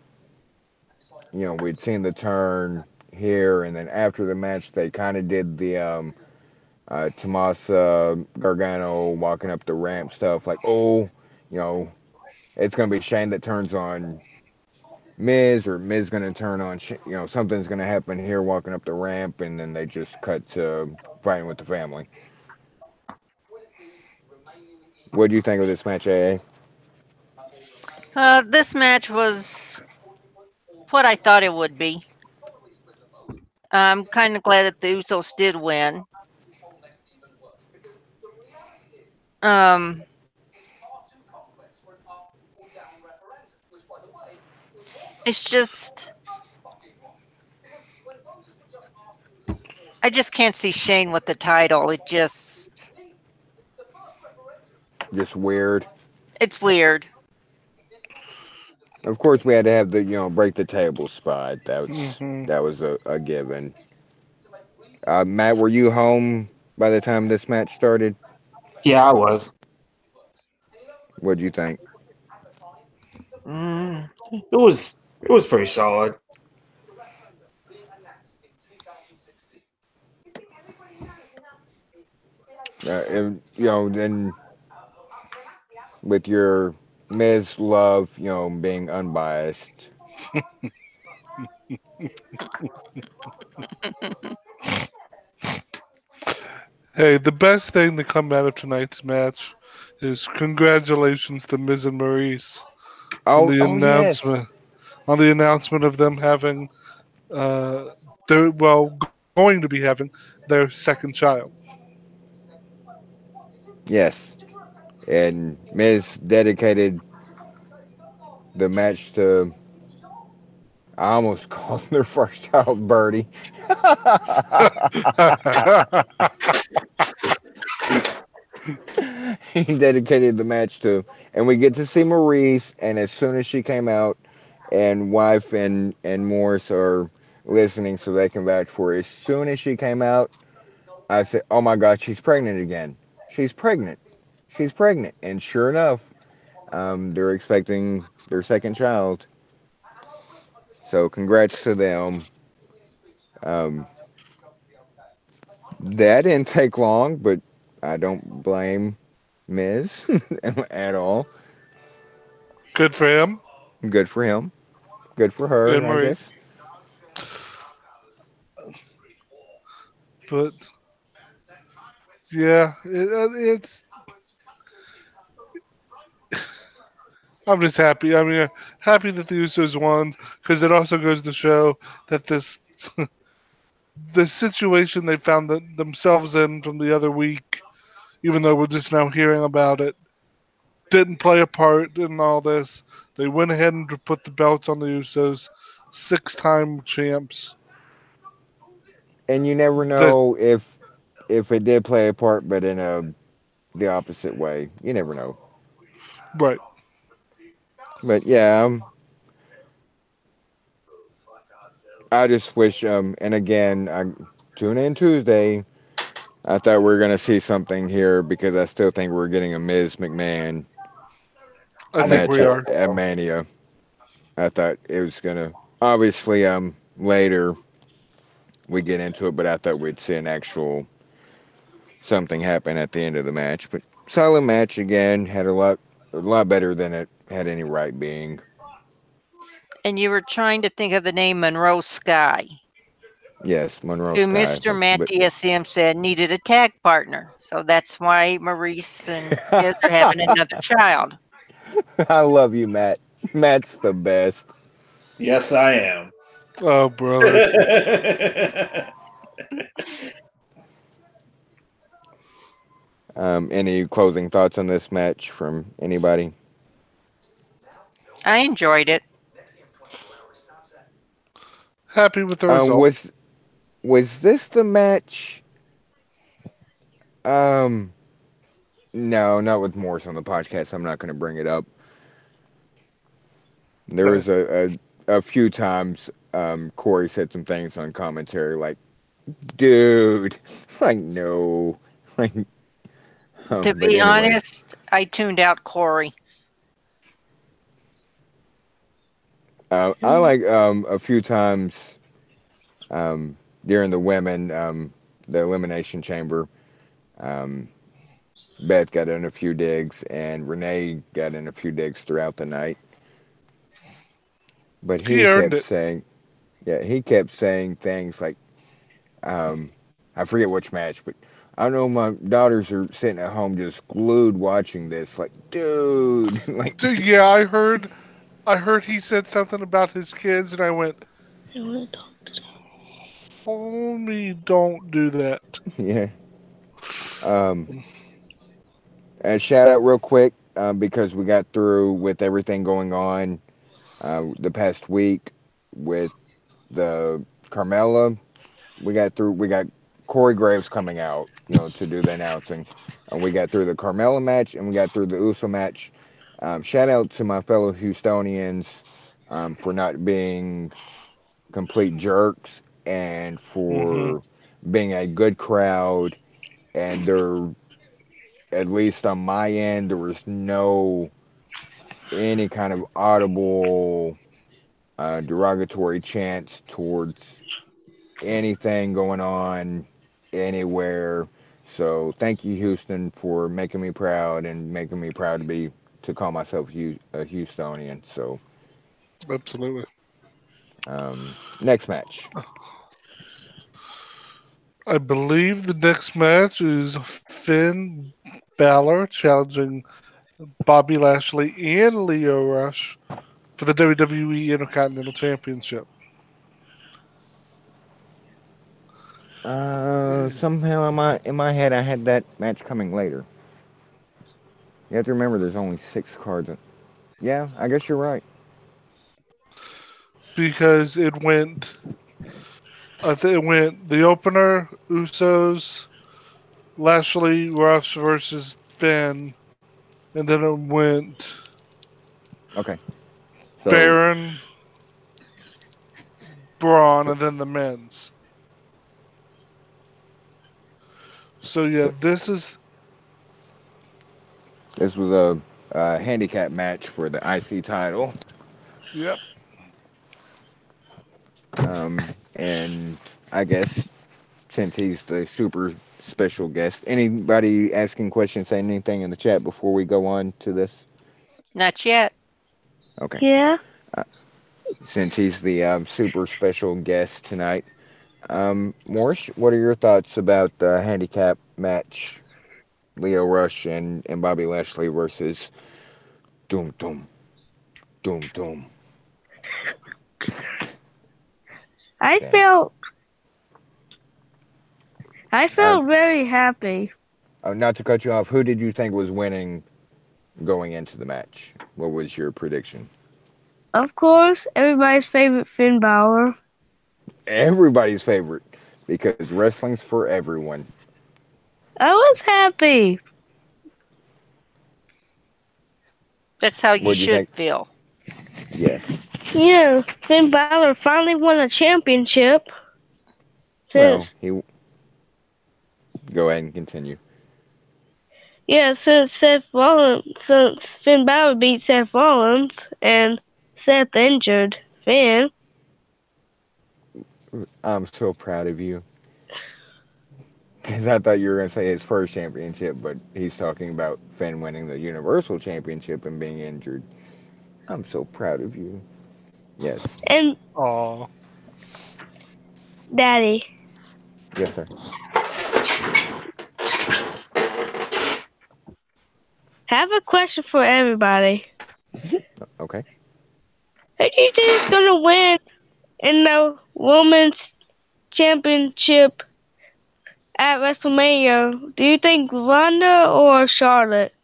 we'd seen the turn here, and then after the match, they kind of did the Tomasa Gargano walking up the ramp stuff. Like, oh, you know, it's gonna be Shane that turns on Miz, or Miz gonna turn on, something's gonna happen here walking up the ramp, and then they just cut to fighting with the family. What do you think of this match, AA? This match was what I thought it would be. I'm kind of glad that the Usos did win. Um, it's just I just can't see Shane with the title. Just weird. It's weird. Of course, we had to have the break the table spot. Hmm. That was a given. Matt, were you home by the time this match started? Yeah, I was. What'd you think? It was pretty solid. Then with your Miz love, being unbiased. Hey, the best thing to come out of tonight's match is congratulations to Miz and Maurice on Oh, the oh yes, announcement of them having uh going to be having their second child. yes. And Miz dedicated the match to. I almost called their first child Birdie. He dedicated the match to, and we get to see Maurice. And as soon as she came out, and wife and Morris are listening, so they can vouch for her. As soon as she came out, I said, "Oh my God, she's pregnant again. She's pregnant. She's pregnant." And sure enough, they're expecting their second child. So congrats to them. Um, that didn't take long, but I don't blame Miz at all. Good for him Good for him. Good for and her, I Maurice. guess. But yeah, it's. I'm just happy. I mean, happy that the Usos won because it also goes to show that the situation they found themselves in from the other week, even though we're just now hearing about it, didn't play a part in all this. They went ahead and put the belts on the Usos, 6-time champs. And you never That know if it did play a part, but in the opposite way. You never know. right. But yeah, I just wish. And again, I tune in Tuesday. I thought we were gonna see something here because I still think we're getting a Miz McMahon I I think think match we so. are. at Mania. I thought it was gonna. Obviously, later we get into it, but I thought we'd see an actual something happen at the end of the match. But solid match again. Had a lot better than it had any right being. and you were trying to think of the name Monroe Sky, Yes, Monroe who Sky, Mr. Matt but. DSM said needed a tag partner. So that's why Maurice and Miz are having another child. I love you, Matt. Matt's the best. Yes, I am. Oh, brother. Any closing thoughts on this match from anybody? I enjoyed it. Happy with the Um, result. was was this the match? Um, no, not with Morris on the podcast. I'm not going to bring it up. There Okay. was a few times Corey said some things on commentary like, "Dude," like no, like To But be anyway, honest, I tuned out Corey. I like a few times um, during the women, the elimination chamber. Um, Beth got in a few digs, and Renee got in a few digs throughout the night. But He he earned kept it. saying, yeah, he kept saying things like, I forget which match, but I know my daughters are sitting at home just glued watching this. Like, dude, like, So, yeah, I heard he said something about his kids, and I went, homie, don't do that. yeah. Um, and shout out real quick because we got through with everything going on the past week with the Carmella. We got through. We got Corey Graves coming out, to do the announcing. We got through the Carmella match and we got through the Uso match. Shout out to my fellow Houstonians for not being complete jerks and Hmm. for being a good crowd. And there, at least on my end, there was no any kind of audible derogatory chants towards anything going on anywhere. So thank you, Houston, for making me proud and making me proud to call myself a Houstonian. So Absolutely. next match. I believe the next match is Finn Balor challenging Bobby Lashley and Leo Rush for the WWE Intercontinental Championship. Somehow in my head I had that match coming later. You have to remember there's only 6 cards. Yeah, I guess you're right. Because it went, I think it went the opener, Usos, Lashley, Rush versus Finn, and then it went Okay, so Baron, Braun, and then the men's. So yeah, so this is, this was a handicap match for the IC title. yep. And I guess since he's the super special guest. Anybody asking questions, saying anything in the chat before we go on to this? Not yet. Okay. Yeah. Uh, since he's the super special guest tonight, Morris, what are your thoughts about the handicap match? Leo Rush and Bobby Lashley versus Doom Doom Doom Doom. I Okay. felt I Uh, felt very happy. Not to cut you off, who did you think was winning going into the match? What was your prediction? Of course, everybody's favorite Finn Balor. Everybody's favorite because wrestling's for everyone. I was happy. That's how you What'd you should think? feel. Yes. Yeah, Finn Balor finally won a championship Well, since he go ahead and continue. since Finn Balor beat Seth Rollins and Seth injured Finn. I'm so proud of you because I thought you were going to say his first championship, but he's talking about Finn winning the Universal Championship and being injured. I'm so proud of you. Yes. And Aw. Daddy, Yes, sir. I have a question for everybody. Okay. Who do you think is gonna win in the women's championship at WrestleMania? Do you think Ronda or Charlotte?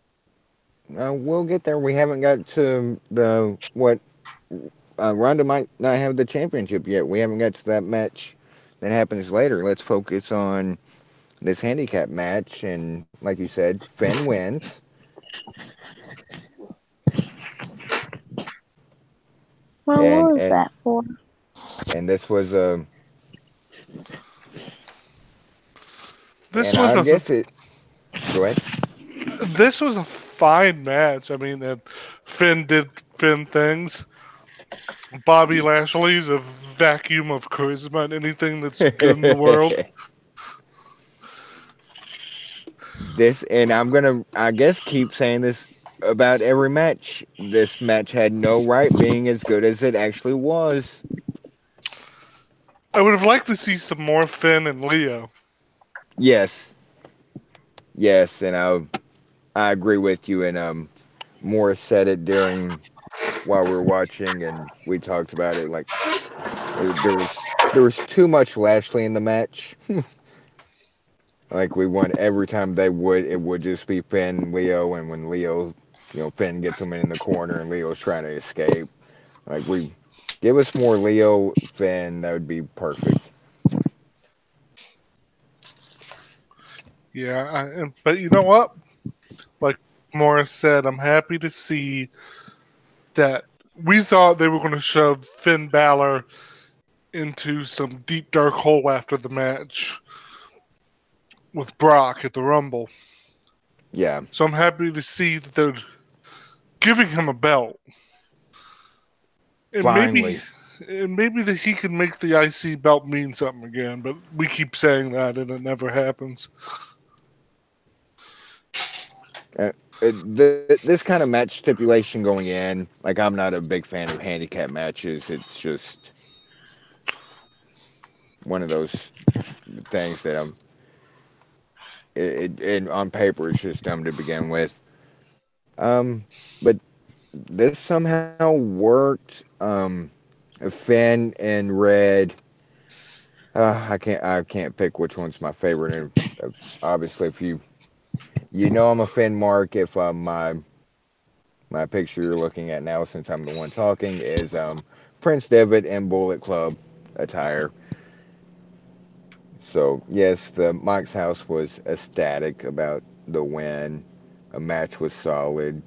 We'll get there. We haven't got to the what Ronda might not have the championship yet. We haven't got to that match that happens later. Let's focus on this handicap match, and like you said, Finn wins, Well, and what was and that for? and this was a, This and was I a guess it. Go ahead. This was a fine match. I mean, Finn did Finn things. Bobby Lashley's a vacuum of charisma and anything that's good in the world. This, and I'm gonna, I guess, keep saying this about every match. This match had no right being as good as it actually was. I would have liked to see some more Finn and Leo. Yes, yes, and I agree with you. And Morris said it during while we were watching, and we talked about it. Like there was too much Lashley in the match. Like we want every time they would, it would just be Finn, Leo, and when Leo, Finn gets him in the corner and Leo's trying to escape. Like we give us more Leo, Finn, that would be perfect. Yeah, but you know what? Like Morris said, I'm happy to see that we thought they were going to shove Finn Balor into some deep dark hole after the match with Brock at the Rumble. Yeah, So I'm happy to see that they're giving him a belt, and maybe finally. and maybe that he can make the IC belt mean something again. But we keep saying that, and it never happens. This kind of match stipulation going in, like I'm not a big fan of handicap matches. It's just one of those things that it on paper it's just dumb to begin with. But this somehow worked. Finn and Red. I can't pick which one's my favorite. And obviously, if I'm a Finn mark. If my picture you're looking at now, since I'm the one talking, is Prince Devitt and Bullet Club attire. So yes, the Mike's house was ecstatic about the win. A match was solid.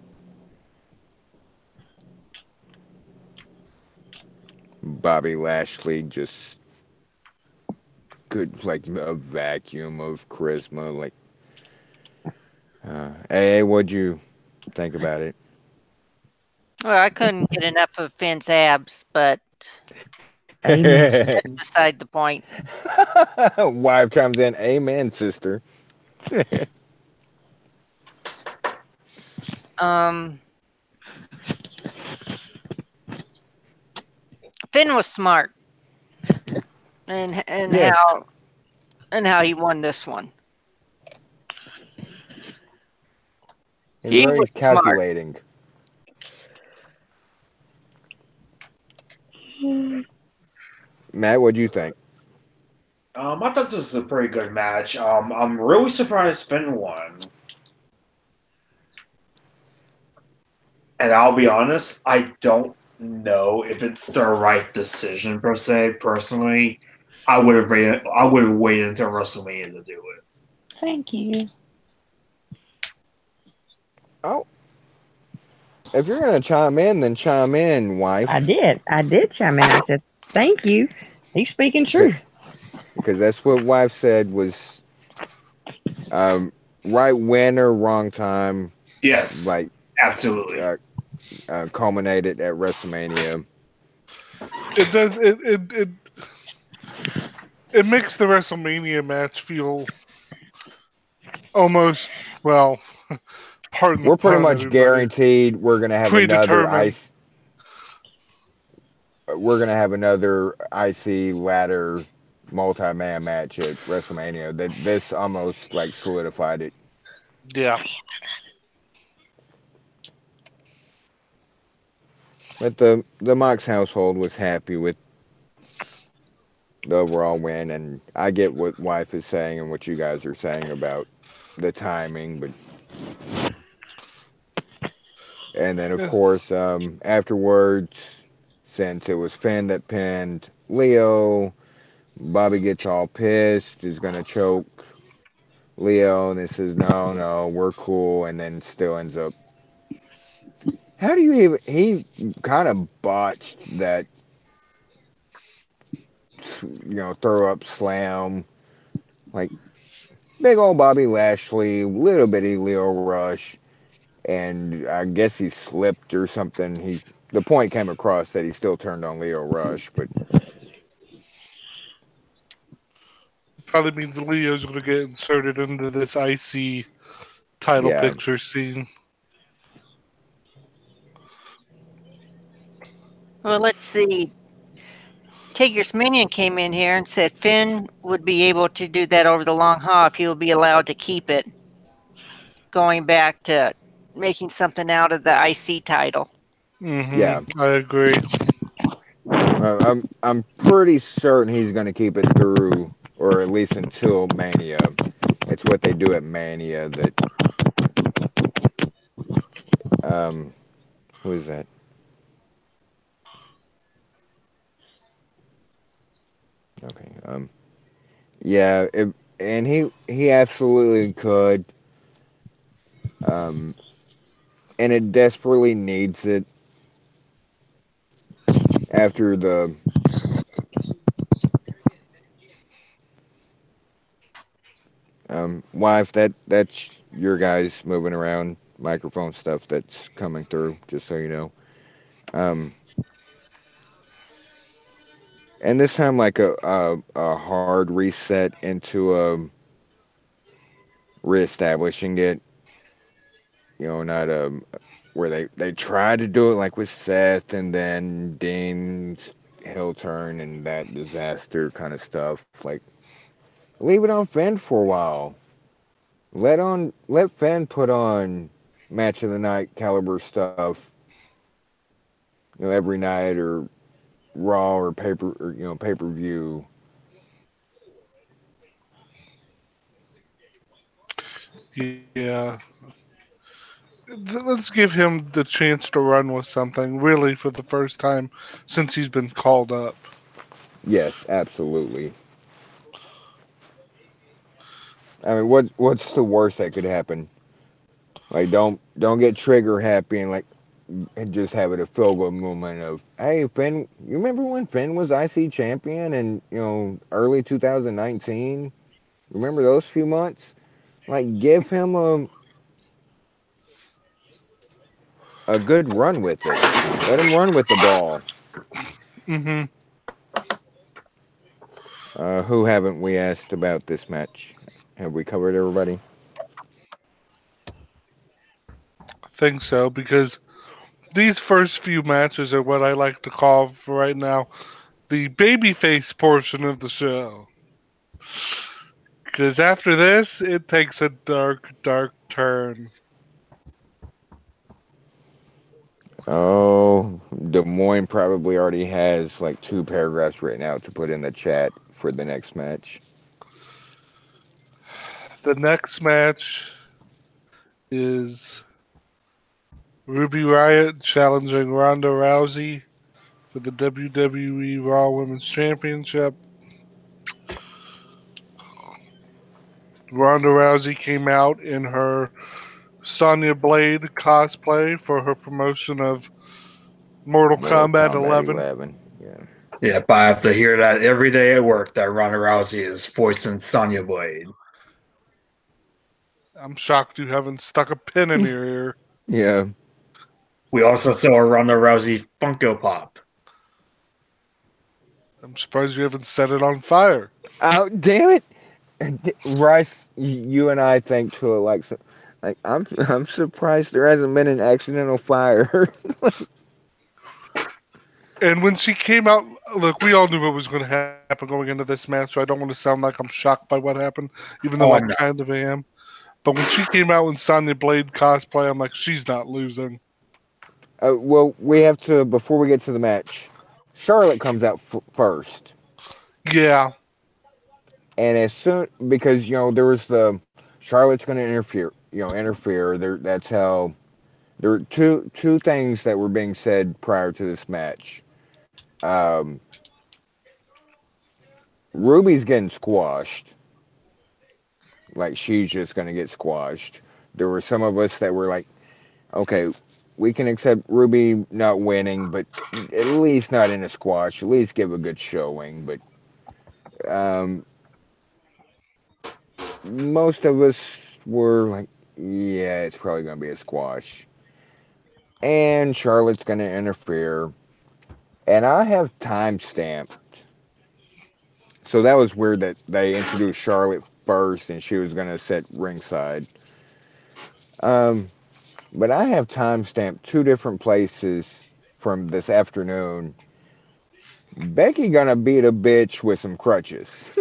Bobby Lashley just good, like a vacuum of charisma. Like, hey, what'd you think about it? Well, I couldn't get enough of Finn's abs, but Amen. that's beside the point. Wife chimes in, amen, sister. Um, Finn was smart and Yes, how he won this one. he's He very was smart. calculating. Matt, what'd you think? I thought this was a pretty good match. I'm really surprised Finn won. And I'll be honest, I don't know if it's the right decision per se. Personally, I would have waited until WrestleMania to do it. Thank you. Oh, if you're gonna chime in, then chime in, I wife. did. I did chime in. I said, thank you. He's speaking truth. Because that's what wife said was um, right winner, wrong time, Yes, like absolutely. uh, culminated at WrestleMania. It does. It makes the WrestleMania match feel almost well. Pardon the We're pretty pun, much everybody. guaranteed we're gonna have another Predetermined. ice. We're gonna have another IC ladder multi-man match at WrestleMania. That this almost like solidified it. Yeah. But the Mox household was happy with the overall win, and I get what wife is saying and what you guys are saying about the timing, but and then of Yeah. course afterwards, since it was Finn that pinned Leo, Bobby gets all pissed, is gonna choke Leo, and then says no, no, we're cool, and then still ends up. How do you even? He kind of botched that, throw up slam. Like big old Bobby Lashley, little bitty Leo Rush, and I guess he slipped or something. The point came across that he still turned on Leo Rush, but Probably means Leo's going to get inserted into this IC title yeah, picture scene. Well, let's see. Tigris Minion came in here and said Finn would be able to do that over the long haul if he would be allowed to keep it, going back to making something out of the IC title. yeah. I agree. I'm pretty certain he's going to keep it through, or at least until Mania. It's what they do at Mania. That um, who is that? Okay. Yeah. And he absolutely could. Um, and it desperately needs it after the wife. That's your guys moving around microphone stuff that's coming through. Just so you know. Um, and this time like a hard reset into reestablishing it. Not where they tried to do it like with Seth and then Dean's heel turn and that disaster kind of stuff. Like leave it on Finn for a while. Let Finn put on match of the night caliber stuff. Every night or Raw or pay per view. Yeah. Let's give him the chance to run with something, really, for the first time since he's been called up. Yes, absolutely. I mean, what's the worst that could happen? Like, don't get trigger happy and just have it a feel good moment of, hey, Finn. You remember when Finn was IC champion in early 2019? Remember those few months? Like, give him a good run with it. Let him run with the ball. hmm Who haven't we asked about this match? Have we covered everybody? I think so, because these first few matches are what I like to call, for right now, the babyface portion of the show. Because after this, it takes a dark, dark turn. Oh, Des Moines probably already has like two paragraphs written out to put in the chat for the next match. The next match is Ruby Riott challenging Ronda Rousey for the WWE Raw Women's Championship. Ronda Rousey came out in her Sonya Blade cosplay for her promotion of Mortal Mortal Kombat Kombat 11. 11. Yeah. Yep, I have to hear that every day at work that Ronda Rousey is voicing Sonya Blade. I'm shocked you haven't stuck a pin in your ear. Yeah. We also saw a Ronda Rousey Funko Pop. I'm surprised you haven't set it on fire. Oh, damn it. Rice, you and I think to it like I'm surprised there hasn't been an accidental fire. And when she came out, look, we all knew what was going to happen going into this match, so I don't want to sound like I'm shocked by what happened, even though I Oh, I'm not. kind of am. But when she came out in Sonya Blade cosplay, I'm like, she's not losing. Well, we have to before we get to the match. Charlotte comes out first, Yeah, and as soon because there was the Charlotte's going to interfere. That's how there were two things that were being said prior to this match. Um, Ruby's getting squashed. Like she's just gonna get squashed. There were some of us that were like, okay, we can accept Ruby not winning, but at least not in a squash. At least give a good showing. But um, most of us were like, yeah, it's probably going to be a squash. And Charlotte's going to interfere. And I have time stamped. So that was weird that they introduced Charlotte first and she was going to sit ringside. Um, but I have time stamped two different places from this afternoon. Becky gonna beat a bitch with some crutches.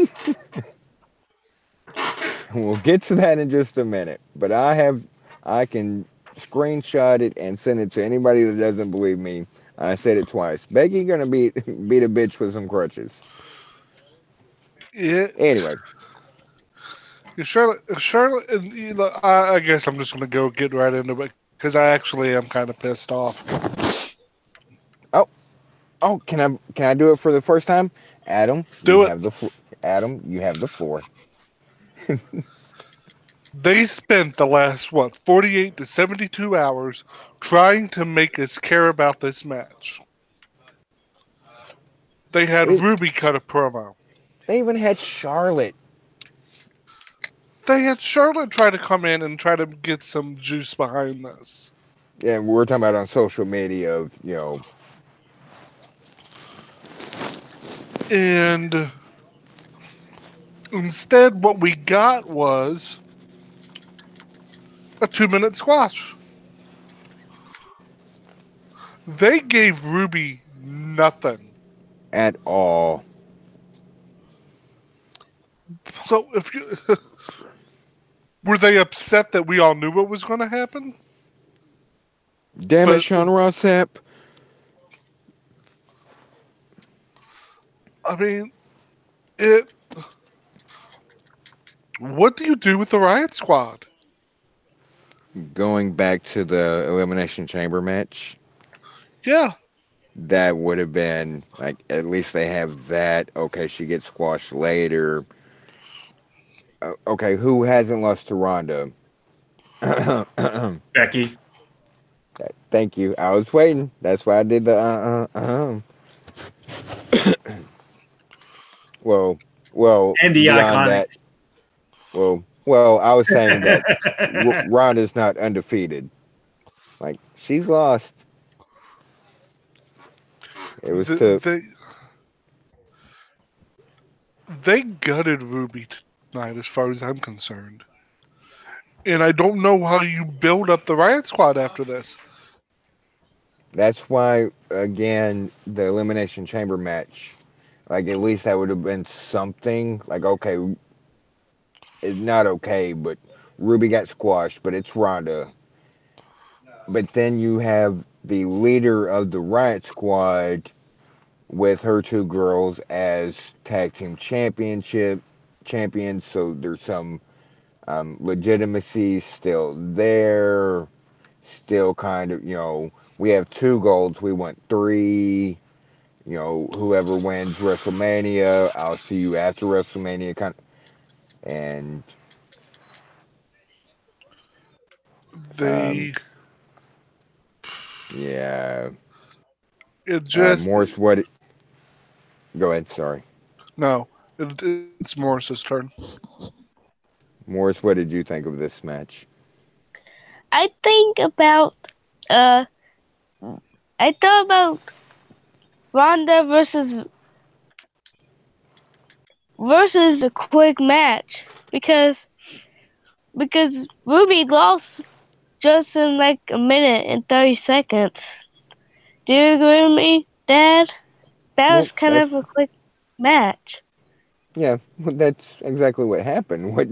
We'll get to that in just a minute. But I can screenshot it and send it to anybody that doesn't believe me. I said it twice. Becky gonna beat a bitch with some crutches. It Anyway, Charlotte, and, I guess I'm just gonna go get right into it because I actually am kind of pissed off. oh oh, can I do it for the first time? Adam, you Do it. have Adam, you have the floor. They spent the last 48 to 72 hours trying to make us care about this match. They had They Ruby cut a promo. they even had Charlotte. They had Charlotte try to come in and try to get some juice behind this. Yeah, we're talking about on social media of And instead, what we got was a 2 minute squash. They gave Ruby nothing. at all. So if you were they upset that we all knew what was going to happen? Damn it, But Sean Rossap. I mean, it. What do you do with the Riot Squad? Going back to the Elimination Chamber match, Yeah, that would have been like at least they have that. Okay, she gets squashed later. Okay, who hasn't lost to Ronda? Becky. Thank you. I was waiting. That's why I did the Well, well, And the beyond that, Iconics. well, I was saying that Ronda's not undefeated. Like she's lost. It was the, to they they gutted Ruby tonight, as far as I'm concerned. And I don't know how you build up the Riot Squad after this. That's why, again, the Elimination Chamber match, like, at least that would have been something. Like, okay, it's not okay, but Ruby got squashed, but it's Ronda. But then you have the leader of the Riot Squad with her two girls as tag team championship champions, so there's some legitimacy still there. Still kind of, we have two golds, we want three. Whoever wins WrestleMania, I'll see you after WrestleMania. And um, They yeah, it just Morris, what? Go ahead. Sorry, no. It's Morris's turn. Morris. What did you think of this match? I think about uh I thought about Ronda versus a quick match because Ruby lost just in like a minute and 30 seconds. Do you agree with me, Dad? That Well, was kind that's of a quick match. yeah, that's exactly what happened. What,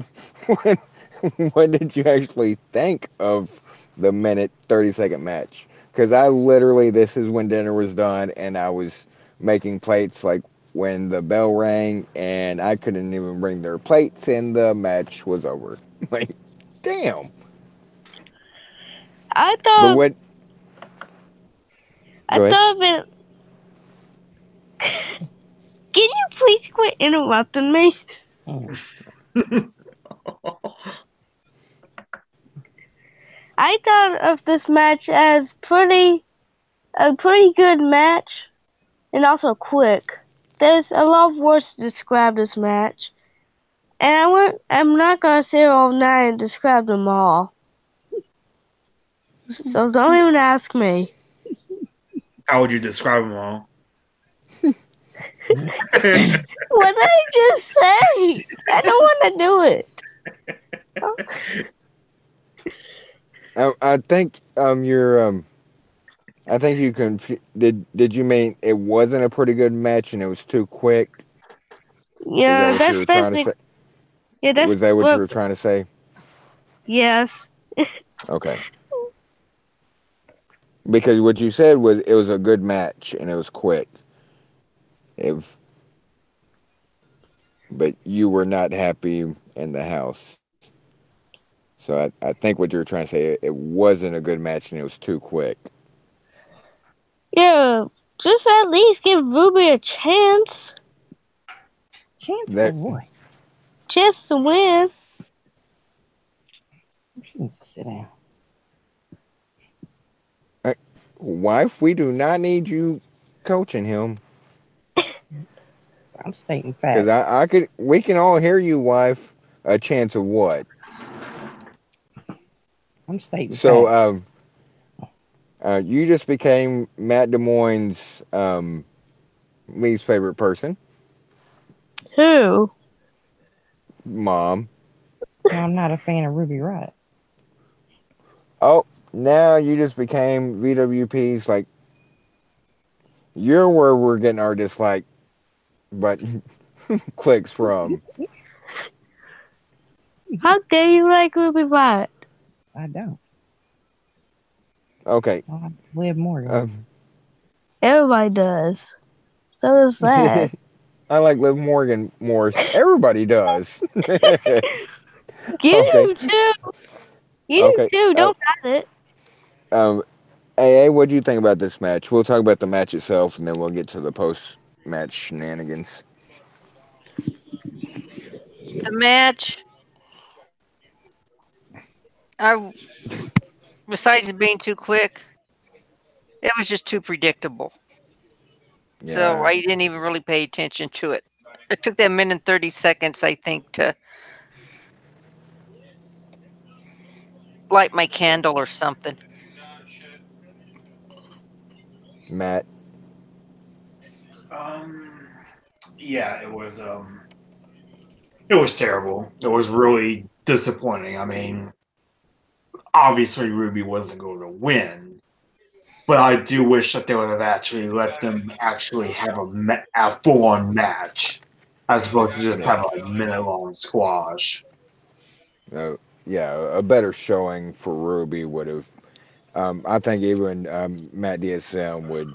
what did you actually think of the minute 30-second match? Because I literally, this is when dinner was done, and I was making plates like when the bell rang, and I couldn't even bring their plates, and the match was over. Like, damn. I But thought what? I Go ahead. thought of it. Can you please quit interrupting me? Mm. I thought of this match as a pretty good match and also quick. There's a lot of words to describe this match, And I'm not gonna sit here all night and describe them all. So don't even ask me. How would you describe them all? What did I just say? I don't want to do it. Oh, I think I think you can. Did you mean it wasn't a pretty good match and it was too quick? Is that yeah, what you that's were trying to say? basically. Yeah, that's Was that what you what. were trying to say? Yes. Okay. Because what you said was it was a good match and it was quick. If but you were not happy in the house. So I think what you were trying to say it wasn't a good match and it was too quick. Yeah, just at least give Ruby a chance. Chance for That what? Chance to win. She needs to sit down. uh, wife, we do not need you coaching him I'm stating because facts. I could we can all hear you, wife. A chance of what? I'm stating So facts. you just became Matt Des Moines' least favorite person, Who? mom. Now I'm not a fan of Ruby Riot. Oh, now you just became VWP's like you're where we're getting our dislike button clicks from. How dare you like Ruby Riot? I don't. Okay. I like Liv Morgan. Um, Everybody does. So is that. I like Liv Morgan more. Everybody does. You Okay. do too. You Okay. do too. Don't hide it. Um, AA, what do you think about this match? We'll talk about the match itself, and then we'll get to the post-match shenanigans. The match, I besides it being too quick, it was just too predictable. So Yeah, I didn't even really pay attention to it. It took that minute and 30 seconds, I think, to light my candle or something. Matt. Um, yeah, it was terrible. It was really disappointing. I mean, obviously Ruby wasn't going to win, but I do wish that they would have actually let them actually have a full on match as opposed to just Yeah, have a minute long squash. uh, yeah, a better showing for Ruby would have. I think even Matt DSM would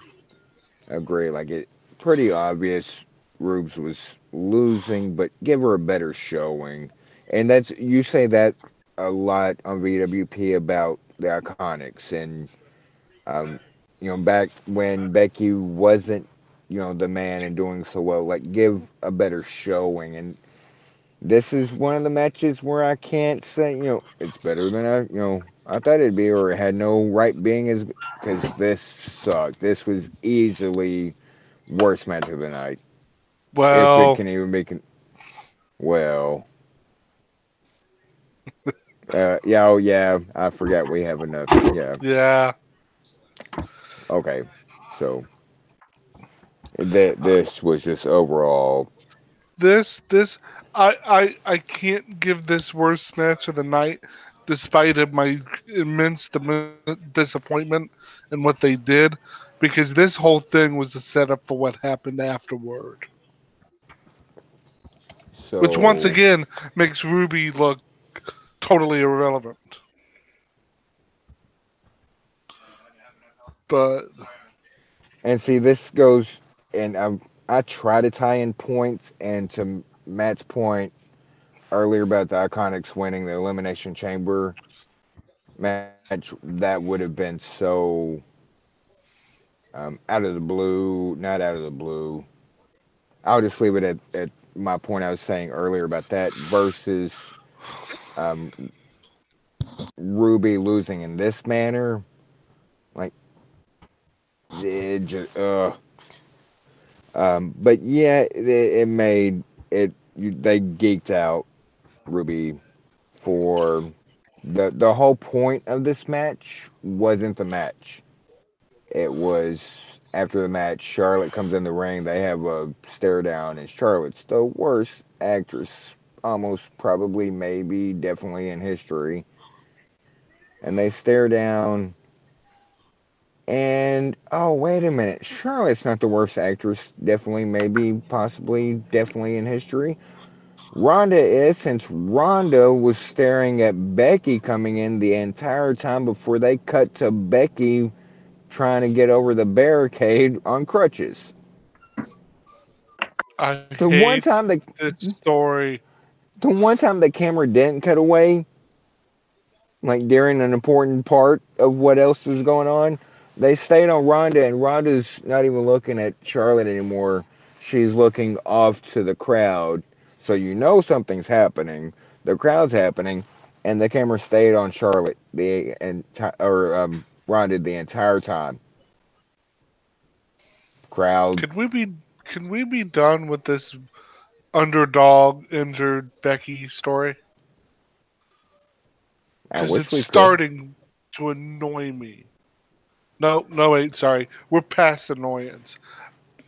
agree. Like it, pretty obvious. Rubes was losing, but give her a better showing. And that's you say that a lot on VWP about the Iconics, and um, back when Becky wasn't, the man and doing so well, like give a better showing. And this is one of the matches where I can't say, it's better than I thought it'd be, or it had no right being as because this sucked. This was easily worst match of the night, if it Well, can even be. Well, yeah, oh yeah, I forgot we have enough. Yeah, yeah. okay, so that this was just overall. This I can't give this worst match of the night, despite of my immense disappointment in what they did, because this whole thing was a setup for what happened afterward, which once So, again makes Ruby look totally irrelevant. But and see, this goes, and I try to tie in points, and to Matt's point earlier about the Iconics winning the Elimination Chamber match, that would have been so out of the blue, not out of the blue. I'll just leave it at my point I was saying earlier about that versus um, Ruby losing in this manner. Like, it just, but yeah, it made it, they geeked out Ruby for the whole point of this match wasn't the match. It was after the match, Charlotte comes in the ring, they have a stare down, and Charlotte's the worst actress, almost probably, maybe, definitely in history. And they stare down, and oh, wait a minute, Charlotte's not the worst actress, definitely, maybe, possibly, definitely in history. Ronda is, since Ronda was staring at Becky coming in the entire time before they cut to Becky trying to get over the barricade on crutches. I The one hate time the this story. the one time the camera didn't cut away, like during an important part of what else was going on, they stayed on Ronda, and Ronda's not even looking at Charlotte anymore. She's looking off to the crowd, so you know something's happening. The crowd's happening, and the camera stayed on Charlotte the entire or Ronda the entire time. Crowd, Can we be done with this underdog injured Becky story? I Because wish it's we could. starting to annoy me. No, no, wait, sorry. We're past annoyance.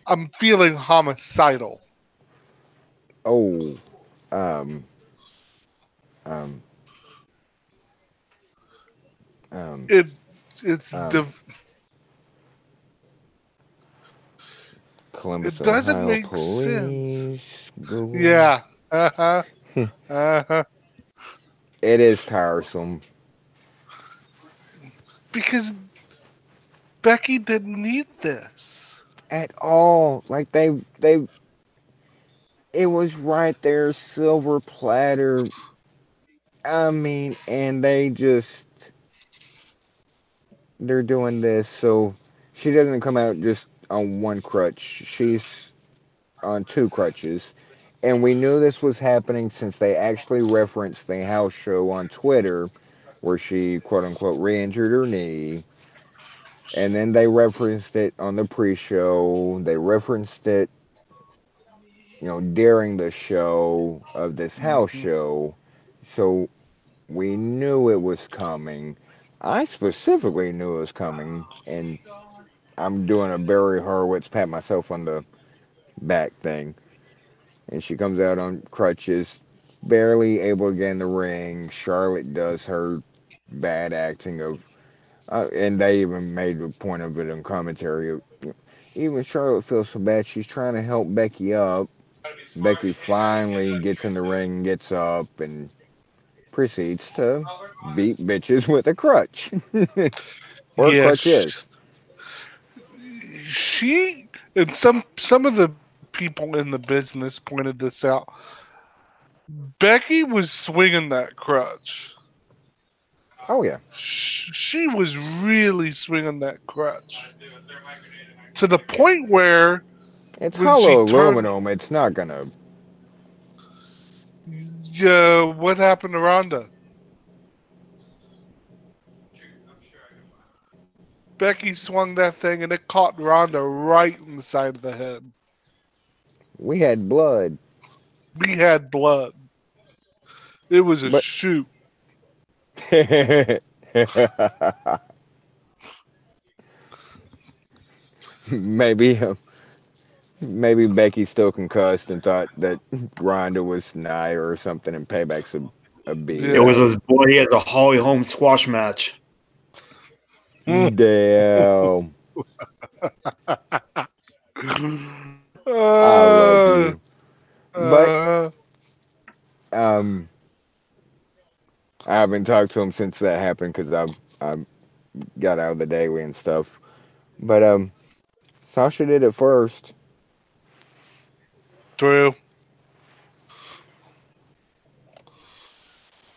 I'm feeling homicidal. Oh, um, um, um, It it's um, Columbus, it doesn't Ohio make sense. police. Google. Yeah. Uh-huh. Uh-huh. It is tiresome Because Becky didn't need this. at all. Like they, it was right there, silver platter. I mean, and they're doing this so she doesn't come out just on one crutch. She's on two crutches. And we knew this was happening since they actually referenced the house show on Twitter where she quote unquote re injured her knee. And then they referenced it on the pre show. They referenced it, during the show of this house Mhm. show. So we knew it was coming. I specifically knew it was coming. And I'm doing a Barry Horowitz pat myself on the back thing. And she comes out on crutches, barely able to get in the ring. Charlotte does her bad acting of, and they even made a point of it in commentary. Even Charlotte feels so bad. She's trying to help Becky up. Becky finally gets in the ring, gets up, and proceeds to beat bitches with a crutch or Yes, crutches. she and some of the people in the business pointed this out. Becky was swinging that crutch. Oh yeah, She was really swinging that crutch to the point where it's when she hollow turned, aluminum. It's not gonna. yeah, what happened to Rhonda? Becky swung that thing and it caught Rhonda right in the side of the head. We had blood, We had blood. It was a but shoot. maybe maybe Becky still concussed and thought that Ronda was Nia or something, and Payback's a It Yeah. was BS. his boy at the Holly Holm squash match. Damn, I love uh, you, but uh, um, I haven't talked to him since that happened because I got out of the daily and stuff. But Sasha did it first. True.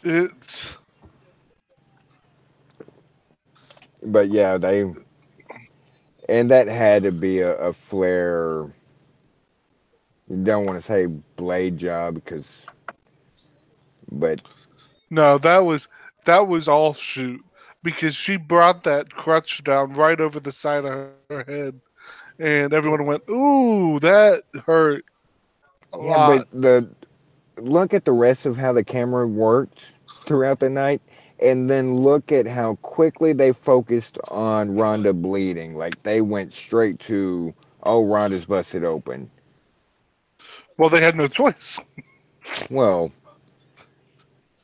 It's But yeah, and that had to be a Flair. You don't want to say blade job because, but no, that was all shoot because she brought that crutch down right over the side of her head, and everyone went, "Ooh, that hurt a yeah, but lot." look at the rest of how the camera worked throughout the night, and then look at how quickly they focused on Ronda bleeding. Like they went straight to, oh, Ronda's busted open. Well, they had no choice. Well,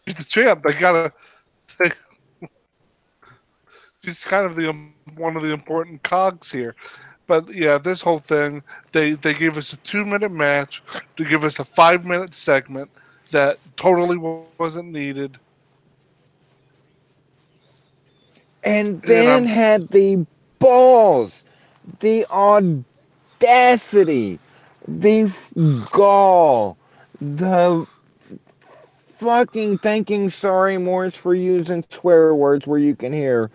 She's the champ. They gotta. They, she's kind of the one of the important cogs here. But yeah, this whole thing, they gave us a 2 minute match to give us a 5 minute segment that totally wasn't needed, and and I'm then had the balls, the audacity, the gall, the fucking thanking sorry Morris for using swear words where you can hear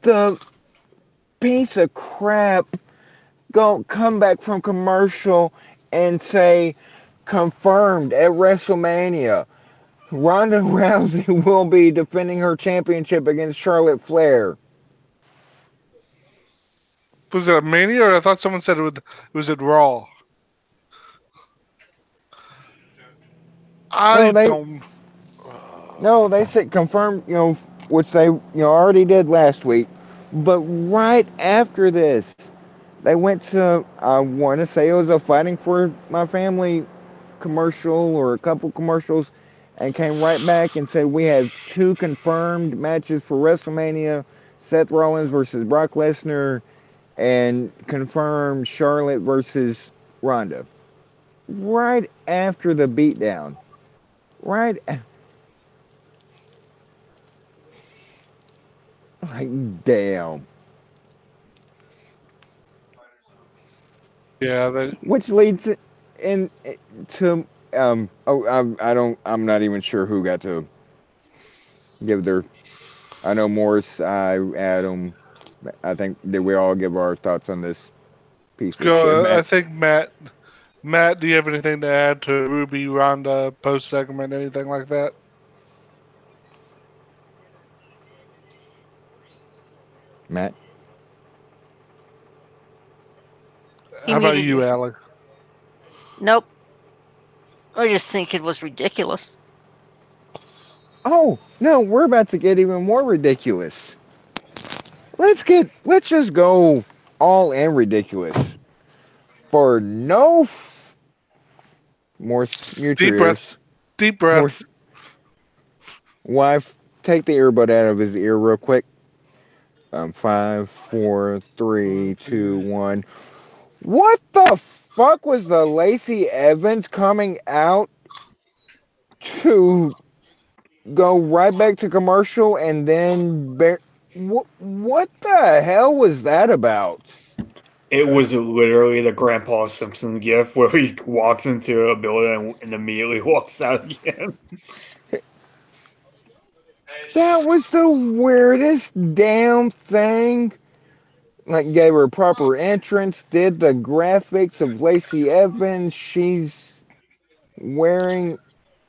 the piece of crap go come back from commercial and say confirmed at WrestleMania. Ronda Rousey will be defending her championship against Charlotte Flair. was it a Mania or I thought someone said it was at Raw. No, I they don't. no, they said confirmed, which they already did last week. But right after this, they went to I want to say it was a Fighting for My Family commercial or a couple commercials, and came right back and said we have two confirmed matches for WrestleMania: Seth Rollins versus Brock Lesnar, and confirmed Charlotte versus Ronda. Right after the beatdown, right, like damn. Yeah, they Which leads in to I don't, I'm not even sure who got to give their. I know Morris, I, Adam. I think did we all give our thoughts on this piece of shit go. I match? think Matt, do you have anything to add to Ruby Ronda post segment, anything like that? Matt. He How about muted you, it. Alec? Nope. I just think it was ridiculous. Oh no, we're about to get even more ridiculous. Let's just go all in ridiculous for no Morse. Mute your Deep breaths. ears. Deep Morse, breaths. wife, take the earbud out of his ear real quick. Five, four, three, two, one. What the fuck was the Lacey Evans coming out to go right back to commercial and then what the hell was that about? It was literally the Grandpa Simpson gif where he walks into a building and immediately walks out again. That was the weirdest damn thing. Like gave her a proper entrance, did the graphics of Lacey Evans. She's wearing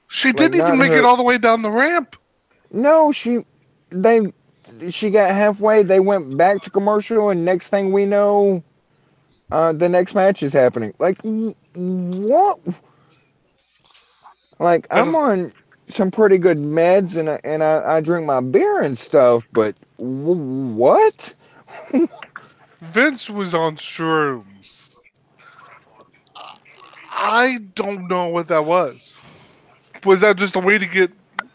She like didn't even not make it her. all the way down the ramp. No, they she got halfway. They went back to commercial, and next thing we know, the next match is happening. Like what? Like I'm And on some pretty good meds, and I drink my beer and stuff, but what? Vince was on shrooms. I don't know what that was. Was that just a way to get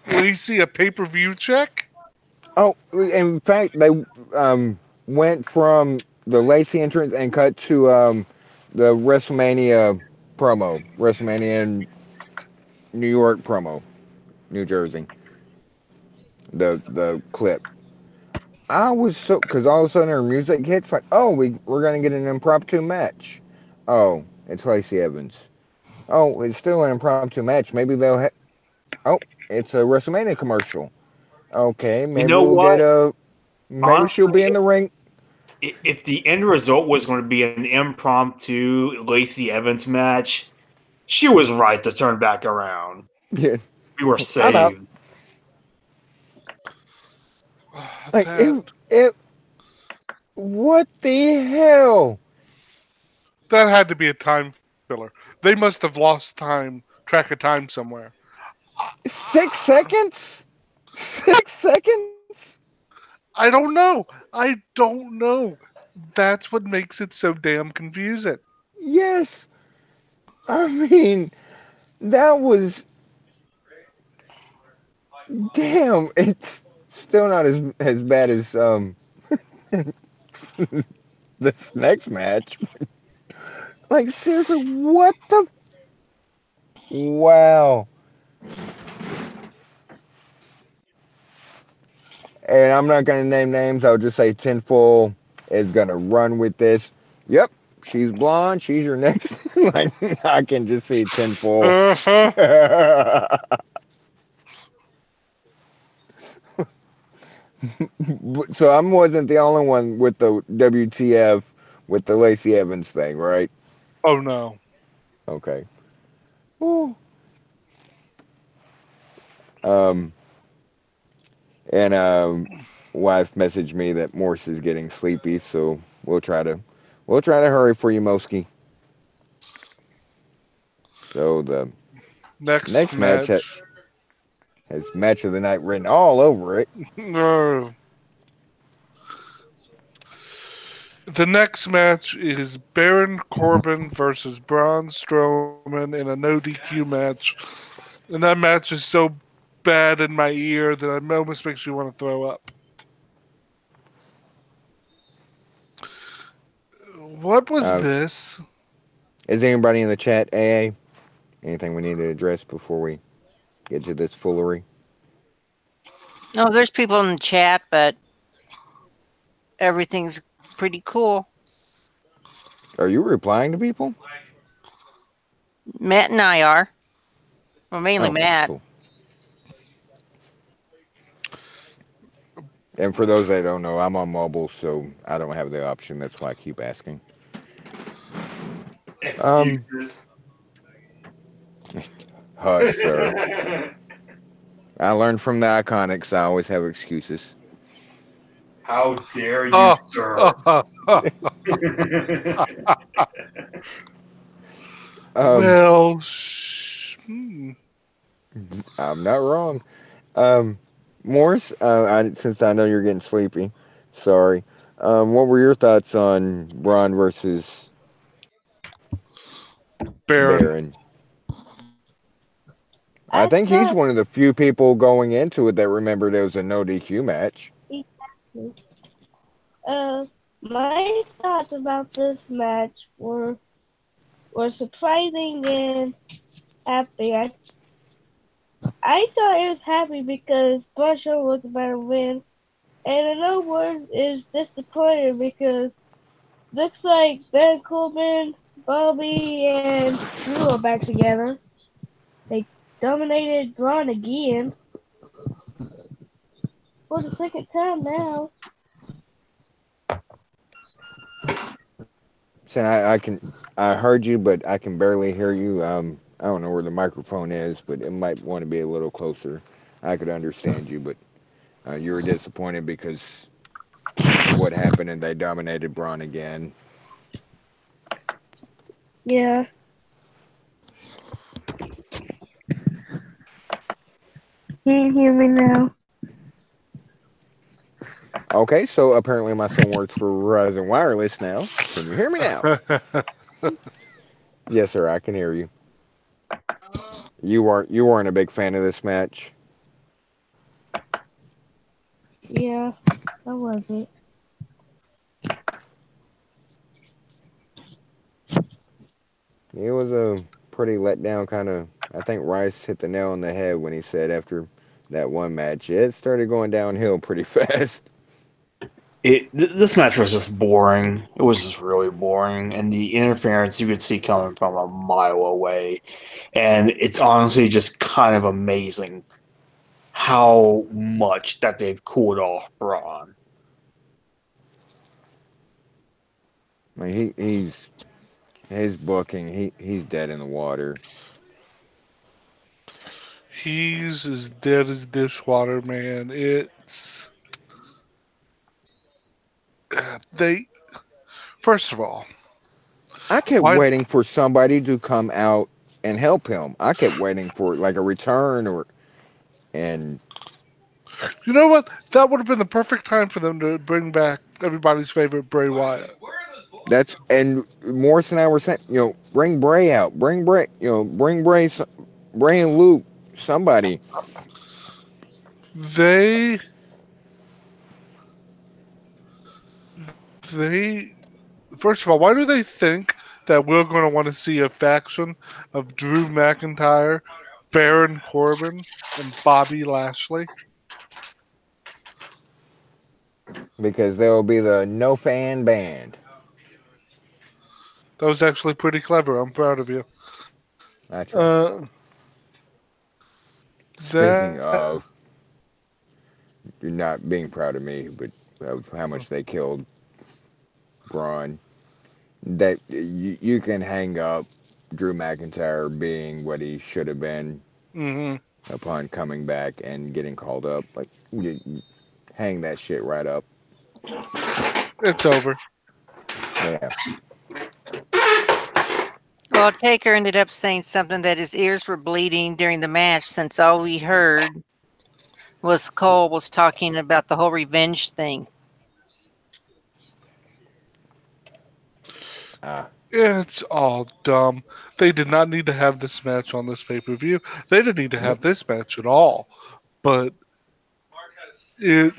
Lacey a pay per view check? Oh, in fact, they went from the Lacey entrance and cut to the WrestleMania promo, WrestleMania in New York promo, New Jersey. The clip. I was so because all of a sudden her music hits like, oh, we're gonna get an impromptu match. Oh, it's Lacey Evans. Oh, it's still an impromptu match. Maybe oh, it's a WrestleMania commercial. Okay, You maybe know we'll get what? a maybe she'll Honestly, be in the ring. if the end result was going to be an impromptu Lacey Evans match, she was right to turn back around. Yeah, We were I'm out. saved. Like it. What the hell? That had to be a time filler. They must have lost time track of time somewhere. 6 seconds? 6 seconds? I don't know. I don't know. That's what makes it so damn confusing. Yes. I mean, that was damn. It's still not as bad as this next match. Like seriously, what the? Wow. And I'm not gonna name names. I'll just say Tinfoil is gonna run with this. Yep, she's blonde. She's your next. Like I can just see Tinfoil. Uh-huh. So I wasn't the only one with the WTF with the Lacey Evans thing, right? Oh no. Okay. Ooh. Um, and wife messaged me that Morse is getting sleepy, so we'll try to hurry for you, Moski. So the Next next match match. has match of the night written all over it. Uh, the next match is Baron Corbin versus Braun Strowman in a no DQ match. And that match is so bad in my ear that it almost makes me want to throw up. What was Uh, this? is anybody in the chat AA? Anything we need to address before we get to this foolery? No, there's people in the chat, but everything's pretty cool. Are you replying to people? Matt and I are. Well, mainly Okay, Matt. cool. And for those that don't know, I'm on mobile, so I don't have the option. That's why I keep asking. Um, Excuses. hush, sir. I learned from the Iconics. I always have excuses. How dare you, Oh, sir? Um, well, I'm not wrong. Um, Morris, since I know you're getting sleepy, sorry. What were your thoughts on Braun versus Baron. Baron? I I think he's thought one of the few people going into it that remembered it was a no DQ match. exactly. My thoughts about this match were surprising and happy. I thought it was happy because Marshall was about to win, and in other words, is disappointed because looks like Ben Coleman, Bobby, and Drew are back together. They dominated Braun again for the second time now. So I heard you, but I can barely hear you. I don't know where the microphone is, but it might want to be a little closer. I could understand you, but you were disappointed because of what happened and they dominated Braun again. Yeah. Can you hear me now? Okay, so apparently my son works for Verizon Wireless now. Can you hear me now? Yes, sir, I can hear you. You weren't a big fan of this match. Yeah, I wasn't. It was a pretty letdown kind of. I think Rice hit the nail on the head when he said after that one match, it started going downhill pretty fast. This match was just boring. It was just really boring, and the interference you could see coming from a mile away. And it's honestly just kind of amazing how much that they've cooled off Braun. Like he's his booking. He's dead in the water. He's as dead as dishwater, man. They first of all, I kept why waiting for somebody to come out and help him. I kept waiting for like a return or and You know what? That would have been the perfect time for them to bring back everybody's favorite Bray Wyatt. that's and Morris and I were saying, bring Bray out, bring Bray, bring Bray, Bray and Luke, somebody They they first of all, why do they think that we're going to want to see a faction of Drew McIntyre, Baron Corbin, and Bobby Lashley? because there will be the no fan band. That was actually pretty clever. I'm proud of you. I tried. Uh, Speaking that of, you're not being proud of me, but of how much they killed Braun, that you can hang up Drew McIntyre being what he should have been hmm upon coming back and getting called up. Like, hang that shit right up. it's over. Yeah. Well, Taker ended up saying something that his ears were bleeding during the match since all we heard was Cole was talking about the whole revenge thing. Ah, It's all dumb. They did not need to have this match on this pay per view. They didn't need to no. have this match at all. But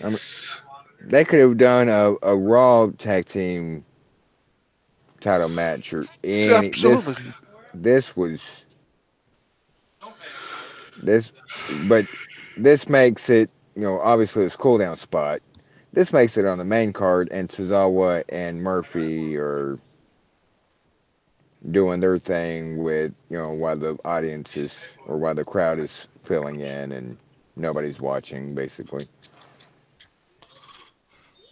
I mean, it's they could have done a Raw tag team title match or any. absolutely. This was this, but this makes it. Obviously it's cool down spot. This makes it on the main card, and Tozawa and Murphy are doing their thing with while the audience is or while the crowd is filling in and nobody's watching. Basically,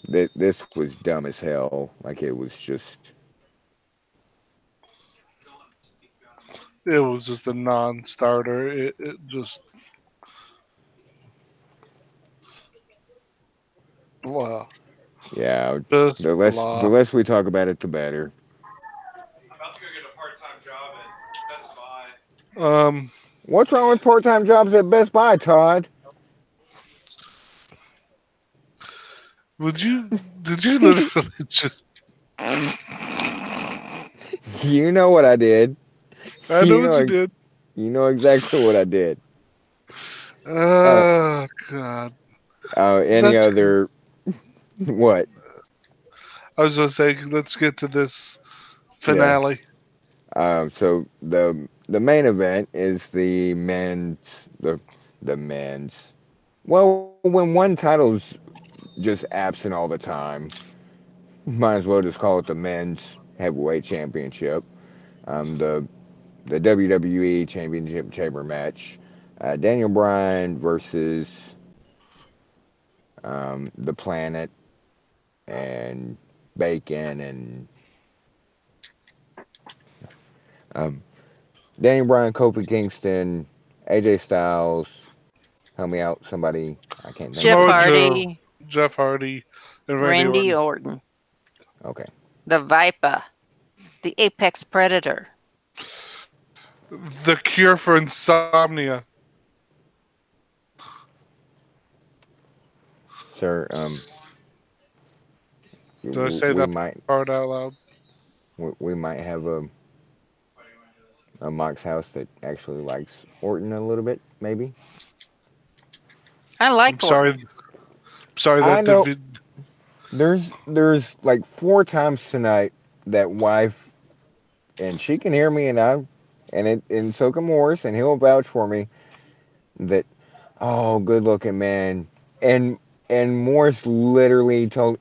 this was dumb as hell. Like it was just It was just a non starter. It just, blah. yeah. Just The blah. less we talk about it, the better. Um, What's wrong with part-time jobs at Best Buy, Todd? would you, did you literally just, You know what I did. I know You what know you did. you know exactly what I did. Uh, Oh, God. any Let's, other what? I was going to say, let's get to this Yeah. finale. So the main event is the men's. Well, when one title's just absent all the time, might as well just call it the men's heavyweight championship. The WWE Championship Chamber match. Daniel Bryan versus the Planet and Bacon and um, Daniel Bryan, Kofi Kingston, AJ Styles. Help me out, somebody. I can't think Jeff of Samoa it. Joe, Hardy, Jeff Hardy, and Randy Randy Orton. Orton, Okay, the Viper, the Apex Predator. The cure for insomnia. sir. Did I say We that might part out loud? we might have a Mox house that actually likes Orton a little bit, maybe. I I'm like sorry. Orton. Sorry I that know divi- there's like four times tonight that wife and she can hear me and so can Morris and he'll vouch for me that oh good looking man and Morris literally told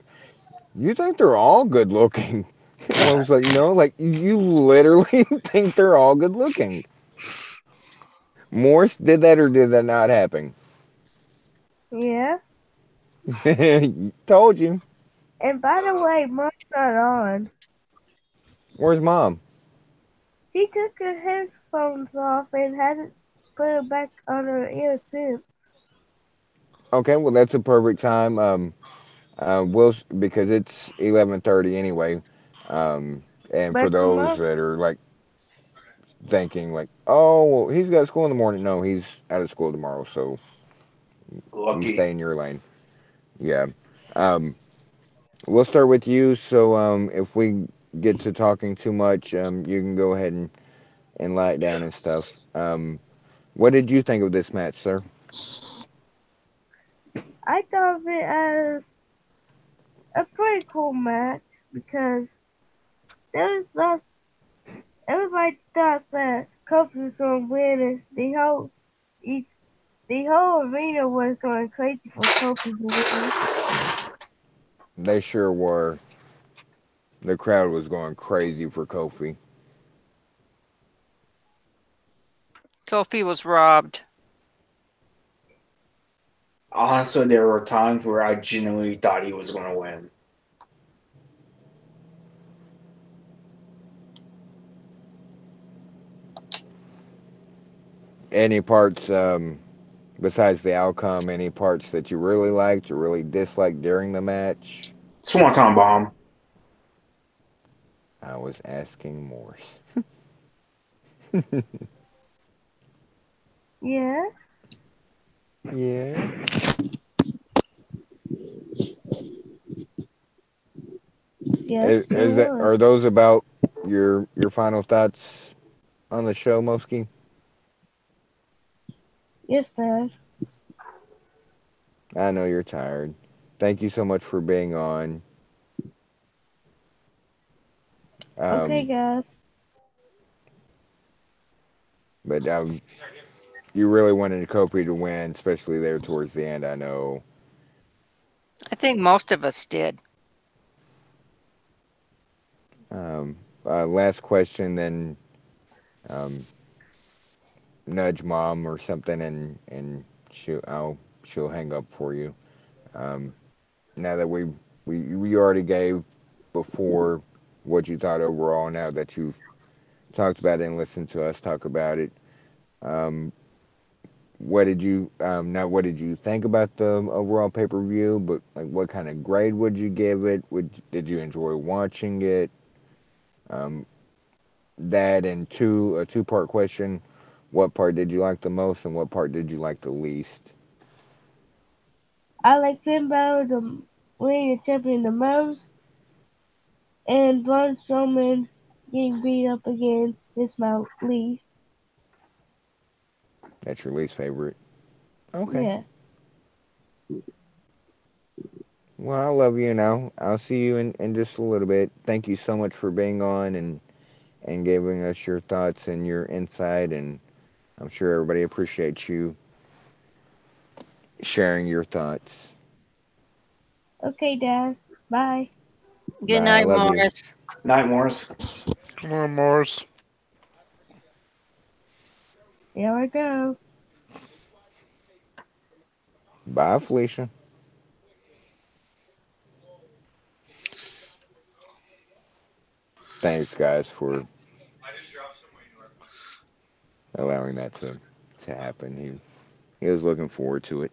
you think they're all good looking. And I was like, no, like you literally think they're all good looking. Morris did that or did that not happen? Yeah. Told you. And by the way, Mom's not on. Where's mom? She took her headphones off and hasn't put them back on her ear since. Okay, well that's a perfect time. We'll because it's 11:30 anyway. Um, and for But those Mom, that are like thinking like, oh, well, he's got school in the morning. No, he's out of school tomorrow, so you Lucky. stay in your lane. Yeah. Um, we'll start with you. So if we get to talking too much, you can go ahead and lie it down and stuff. What did you think of this match, sir? I thought of it as a pretty cool match because there was lots, everybody thought that Kofi was going to win and each, the whole arena was going crazy for Kofi to win. They sure were. The crowd was going crazy for Kofi. Kofi was robbed. Honestly, there were times where I genuinely thought he was going to win. Any parts besides the outcome? Any parts that you really liked or really disliked during the match? Swanton bomb. I was asking Morse. Yeah, Yeah. yes, it Is that was. are those about your final thoughts on the show, Moski? Yes, Dad. I know you're tired. Thank you so much for being on. Okay, Um, guys. but you really wanted Kofi to win, especially there towards the end. I know. I think most of us did. Um, last question, then um, nudge mom or something, and she'll hang up for you. Um, now that we already gave before what you thought overall. Now that you've talked about it and listened to us talk about it, um, what did you not what did you think about the overall pay per view? But like, what kind of grade would you give it? Did you enjoy watching it? Um, that and a two-part question: what part did you like the most, and what part did you like the least? I like Finn Balor the winning the champion the most, and Braun Strowman getting beat up again is my least. That's your least favorite. Okay. Yeah. Well, I love you now. I'll see you in just a little bit. Thank you so much for being on and giving us your thoughts and your insight. And I'm sure everybody appreciates you sharing your thoughts. Okay, Dad. Bye. Good Bye. I night, love you. Morris. Night Morris. Come on, Morris. Here I go. Bye, Felicia. Thanks, guys, for allowing that to happen. He was looking forward to it.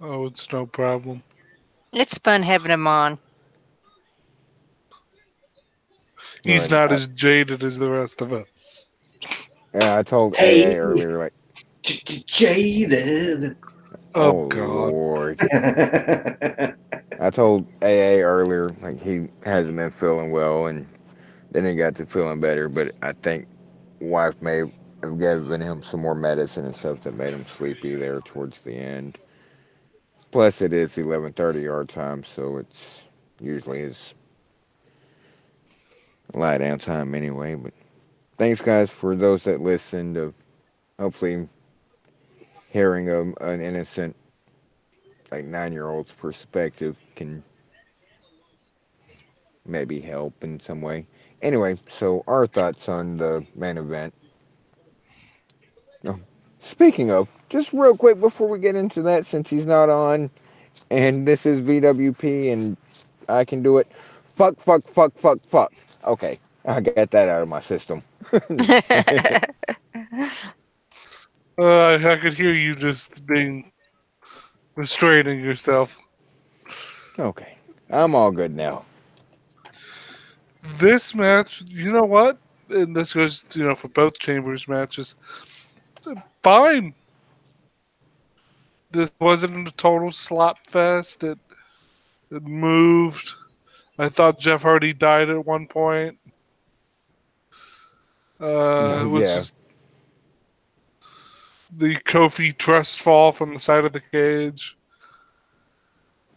Oh, it's no problem. It's fun having him on. He's But not as jaded as the rest of us. I told Hey, AA earlier, like, Jaded. Oh, oh God. Lord. I told AA earlier, like, he hasn't been feeling well, and then he got to feeling better. But I think wife may have given him some more medicine and stuff that made him sleepy there towards the end. Plus, it is 11:30 our time, so it's usually his lie down time anyway. But thanks, guys, for those that listened. Of hopefully hearing an innocent, like 9-year old's perspective can maybe help in some way. Anyway, so our thoughts on the main event. Oh, speaking of, just real quick before we get into that, since he's not on, and this is VWP, and I can do it. Fuck, fuck, fuck, fuck, fuck. Okay, I got that out of my system. I could hear you just being restraining yourself. Okay, I'm all good now. This match, you know what? and this goes, for both Chambers matches. Fine. This wasn't a total slop fest. It moved. I thought Jeff Hardy died at one point. Which Yeah. is the Kofi trust fall from the side of the cage,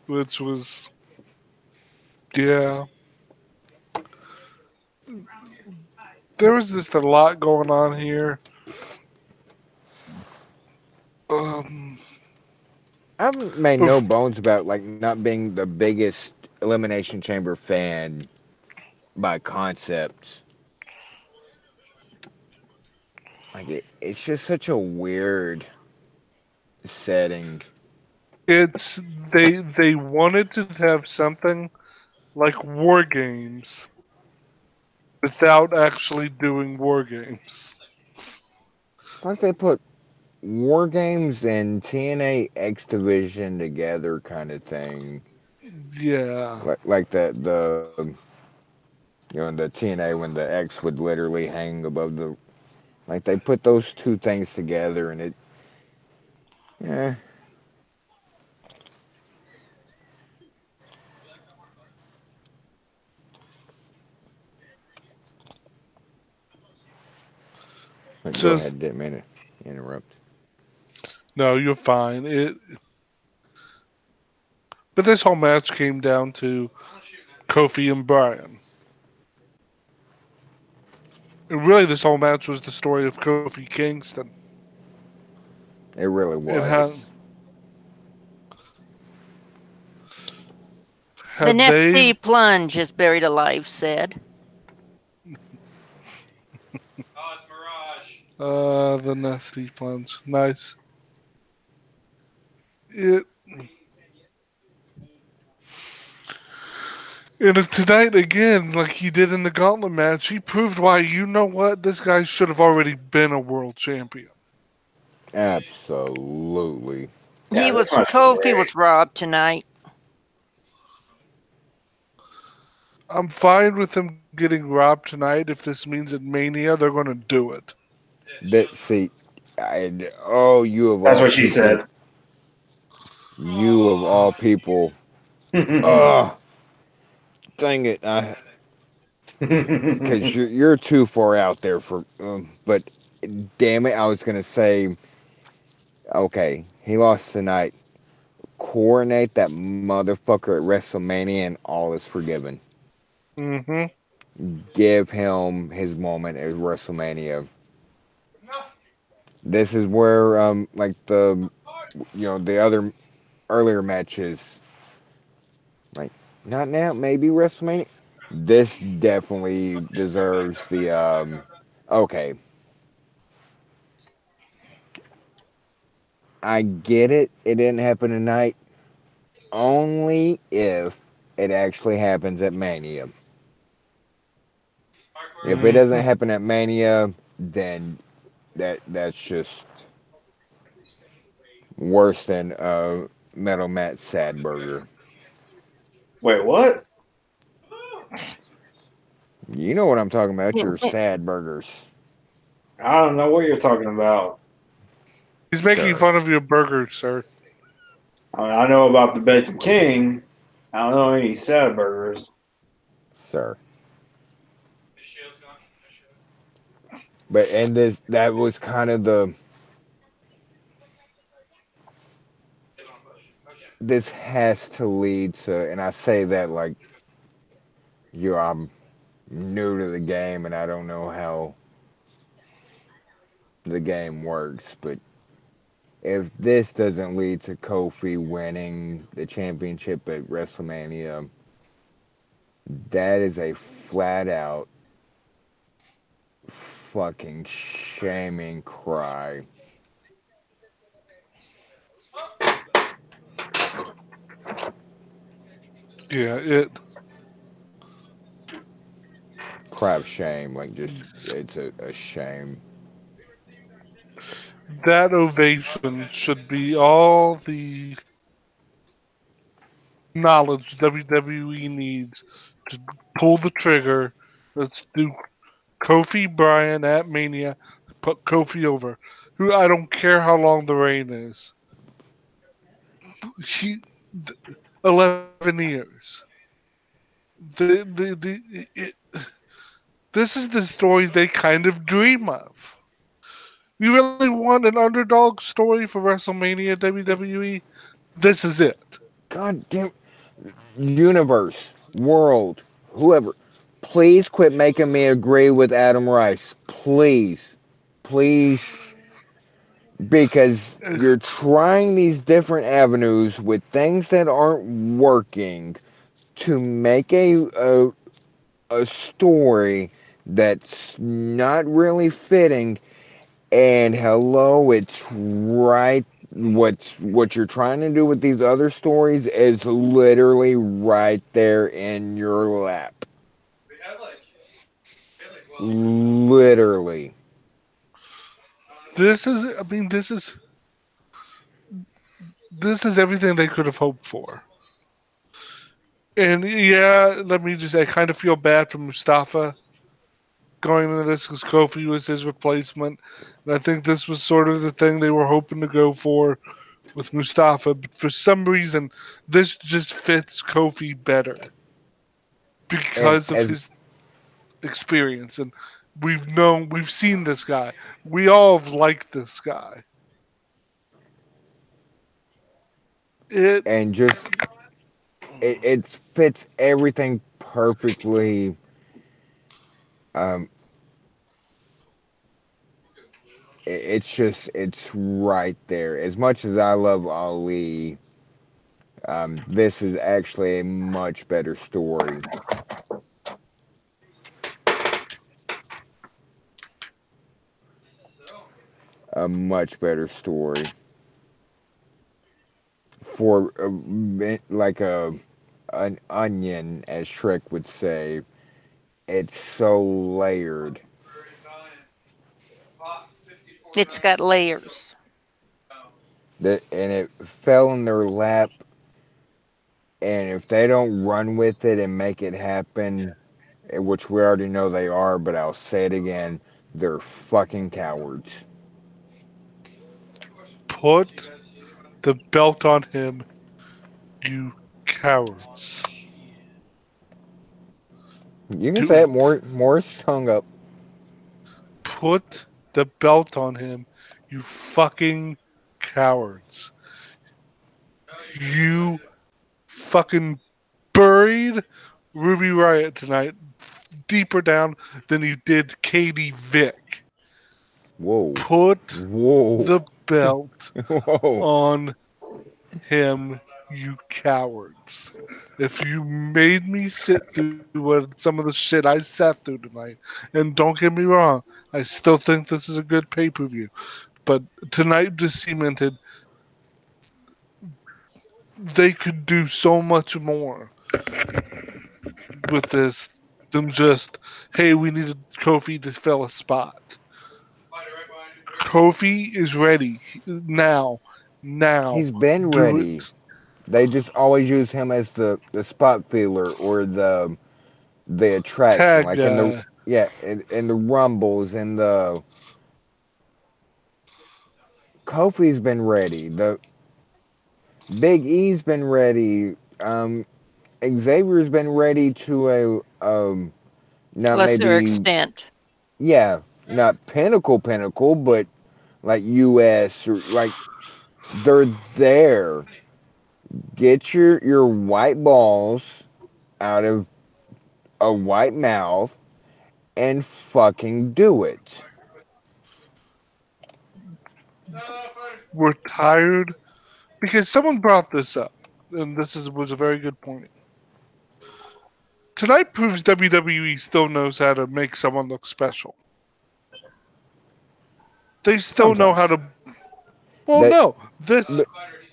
which was, yeah. There was just a lot going on here. Um, I've made no bef- bones about like not being the biggest Elimination Chamber fan by concept. Like it's just such a weird setting. it's they wanted to have something like War Games without actually doing War Games. It's like they put War Games and TNA X Division together, kind of thing. Yeah. Like the in the TNA when the X would literally hang above the, like they put those two things together and it, yeah. Go Just ahead, didn't mean to interrupt. no, you're fine. But this whole match came down to Kofi and Bryan. And really, this whole match was the story of Kofi Kingston It really and how was. The had they nasty plunge, as Buried Alive said. the nasty plunge. Nice. It and tonight again, like he did in the Gauntlet match, he proved why. You know what? This guy should have already been a world champion. Absolutely. Yeah, this match was Kofi great. was robbed tonight. I'm fine with him getting robbed tonight if this means at Mania they're going to do it. That see, oh, you of That's all what she people, said. you of all people. Oh, dang it! Because you're too far out there for. But damn it, I was gonna say, okay, he lost tonight. Coronate that motherfucker at WrestleMania, and all is forgiven. Mm-hmm. Give him his moment at WrestleMania. This is where, like the other earlier matches, like not now, maybe WrestleMania. This definitely deserves the. Okay, I get it. It didn't happen tonight. Only if it actually happens at Mania. If it doesn't Mm-hmm. happen at Mania, then that's just worse than Metal Matt Sad Burger. Wait, what? You know what I'm talking about? Your sad burgers, I don't know what you're talking about. He's making sir, fun of your burger, sir. I know about the Bacon King. I don't know any sad burgers. sir. But and this that was kind of the, this has to lead to, and I say that like I'm new to the game and I don't know how the game works, but if this doesn't lead to Kofi winning the championship at WrestleMania, that is a flat out fucking shaming cry. Yeah, Cry of shame. Like, just, it's a shame. that ovation should be all the knowledge WWE needs to pull the trigger. Let's do Kofi Bryan at Mania put Kofi over. Who I don't care how long the reign is. He 11 years. This is the story they kind of dream of. You really want an underdog story for WrestleMania WWE? This is it. God damn, universe, world, whoever, please quit making me agree with Adam Rice. Please, please, because you're trying these different avenues with things that aren't working to make a story that's not really fitting. And hello, it's right. What you're trying to do with these other stories is literally right there in your lap. Literally. This is, I mean, this is everything they could have hoped for. And yeah, let me just, I kind of feel bad for Mustafa going into this because Kofi was his replacement. And I think this was sort of the thing they were hoping to go for with Mustafa. But for some reason, this just fits Kofi better And because of as his experience. And we've seen this guy. We all have liked this guy. It and just it fits everything perfectly. Um, it's just it's right there. As much as I love Ali, this is actually a much better story. A much better story for like a an onion, as Shrek would say. It's so layered It's got layers. that, and it fell in their lap. And if they don't run with it and make it happen, which we already know they are, but I'll say it again, they're fucking cowards. put the belt on him, you cowards. You can Do say it it. more. Morris hung up. Put the belt on him, you fucking cowards. You fucking buried Ruby Riot tonight deeper down than you did Katie Vick. Whoa, Put whoa, the belt whoa. on him, you cowards. If you made me sit through what some of the shit I sat through tonight, and don't get me wrong, I still think this is a good pay per view, but tonight just cemented they could do so much more with this than just, hey, we needed Kofi to fill a spot. Kofi is ready now. Now, He's been do ready. it. They just always use him as the spot filler or the attraction, Tag like in the guy. yeah in the rumbles and the Kofi's been ready. The Big E's been ready. Xavier's been ready to a not Lesser maybe extent. yeah not pinnacle but like U.S. or like they're there. Get your white balls out of a white mouth and fucking do it. We're tired because someone brought this up, and was a very good point. Tonight proves WWE still knows how to make someone look special. They still know how Sometimes to. Well, that no, this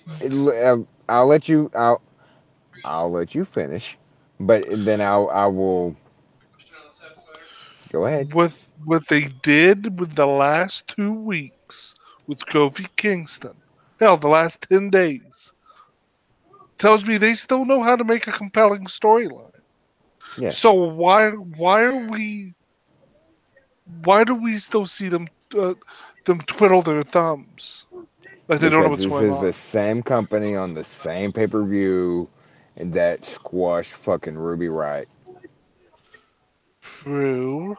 but I'll let you I'll let you finish, but then I will go ahead. with what they did with the last 2 weeks with Kofi Kingston. Hell, the last 10 days tells me they still know how to make a compelling storyline. So Yes, why are we why do we still see them twiddle their thumbs like they don't know Because what's this going is the on? same company on the same pay per view that squashed fucking Ruby Riot, True,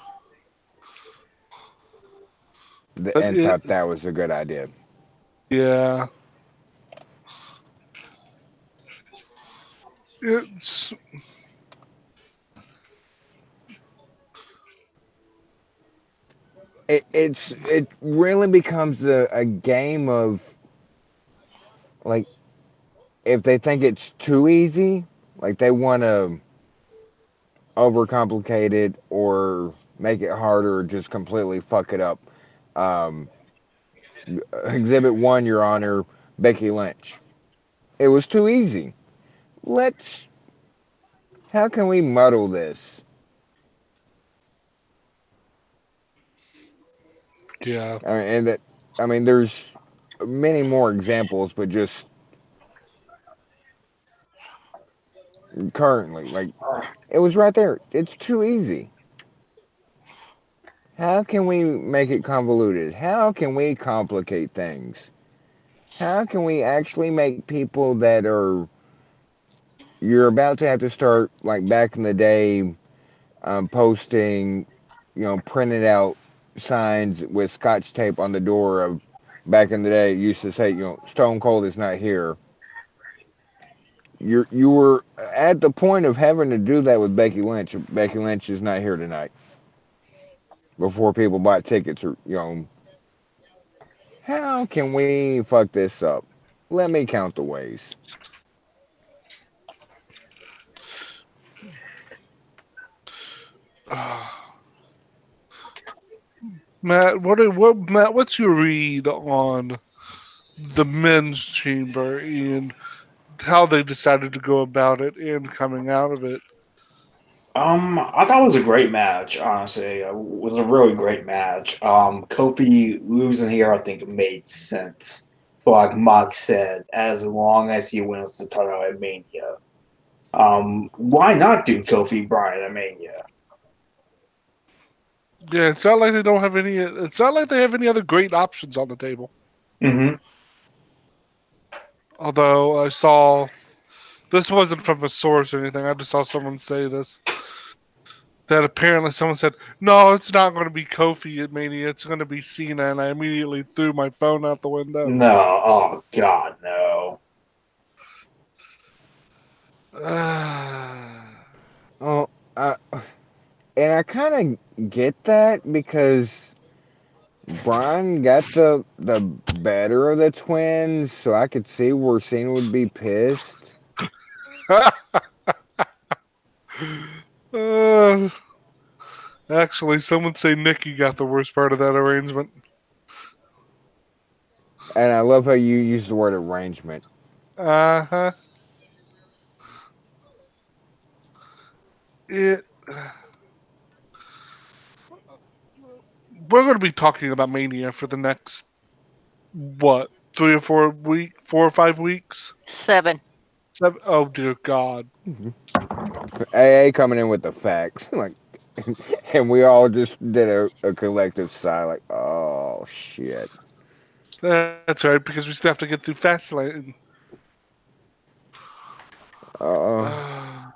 but and thought that was a good idea. yeah, it's It really becomes a game of like if they think it's too easy, like they want to overcomplicate it or make it harder or just completely fuck it up. Um, Exhibit one, Your Honor, Becky Lynch. It was too easy. Let's. How can we muddle this? yeah, And that. I mean, there's many more examples, but just currently, like it was right there. It's too easy. How can we make it convoluted? How can we complicate things? How can we actually make people that are you're about to have to start like back in the day posting, printed out signs with scotch tape on the door of back in the day it used to say, Stone Cold is not here. You were at the point of having to do that with Becky Lynch. Becky Lynch is not here tonight. Before people bought tickets, or how can we fuck this up? Let me count the ways. Matt. Matt? What's your read on the men's chamber and how they decided to go about it and coming out of it? I thought it was a great match. Honestly, it was a really great match. Kofi losing here, I think, made sense. But like Mock said, as long as he wins the title at Mania, why not do Kofi Bryan at Mania? Yeah, it's not like they don't have any. It's not like they have any other great options on the table. Mm-hmm. Although I saw this wasn't from a source or anything. I just saw someone say this that apparently someone said, "No, it's not going to be Kofi at Mania. It's going to be Cena," and I immediately threw my phone out the window. No, oh God, no. Oh, uh, and I kind of get that because Brian got the better of the twins, so I could see where Cena would be pissed. uh, actually, someone say Nikki got the worst part of that arrangement. And I love how you use the word arrangement. Uh huh. It. We're going to be talking about Mania for the next what 4 or 5 weeks. 7. Oh dear God. AA coming in with the facts, like, and we all just did a collective sigh, like, oh shit. That's right, because we still have to get through Fastlane. Uh, Uh,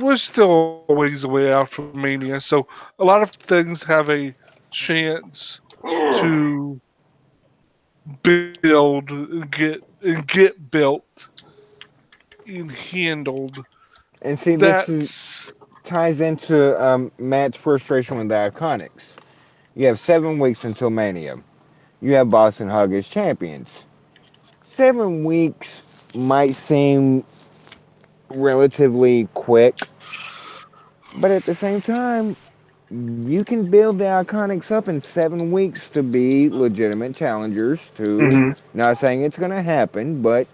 we're still a ways away out from Mania, so a lot of things have a chance to build and get built and handled. and see, That's ties into Matt's frustration with the Iconics. You have 7 weeks until Mania. You have Boston Hug as champions. 7 weeks might seem relatively quick, but at the same time, you can build the Iconics up in 7 weeks to be legitimate challengers to, Mm-hmm. not saying it's going to happen, but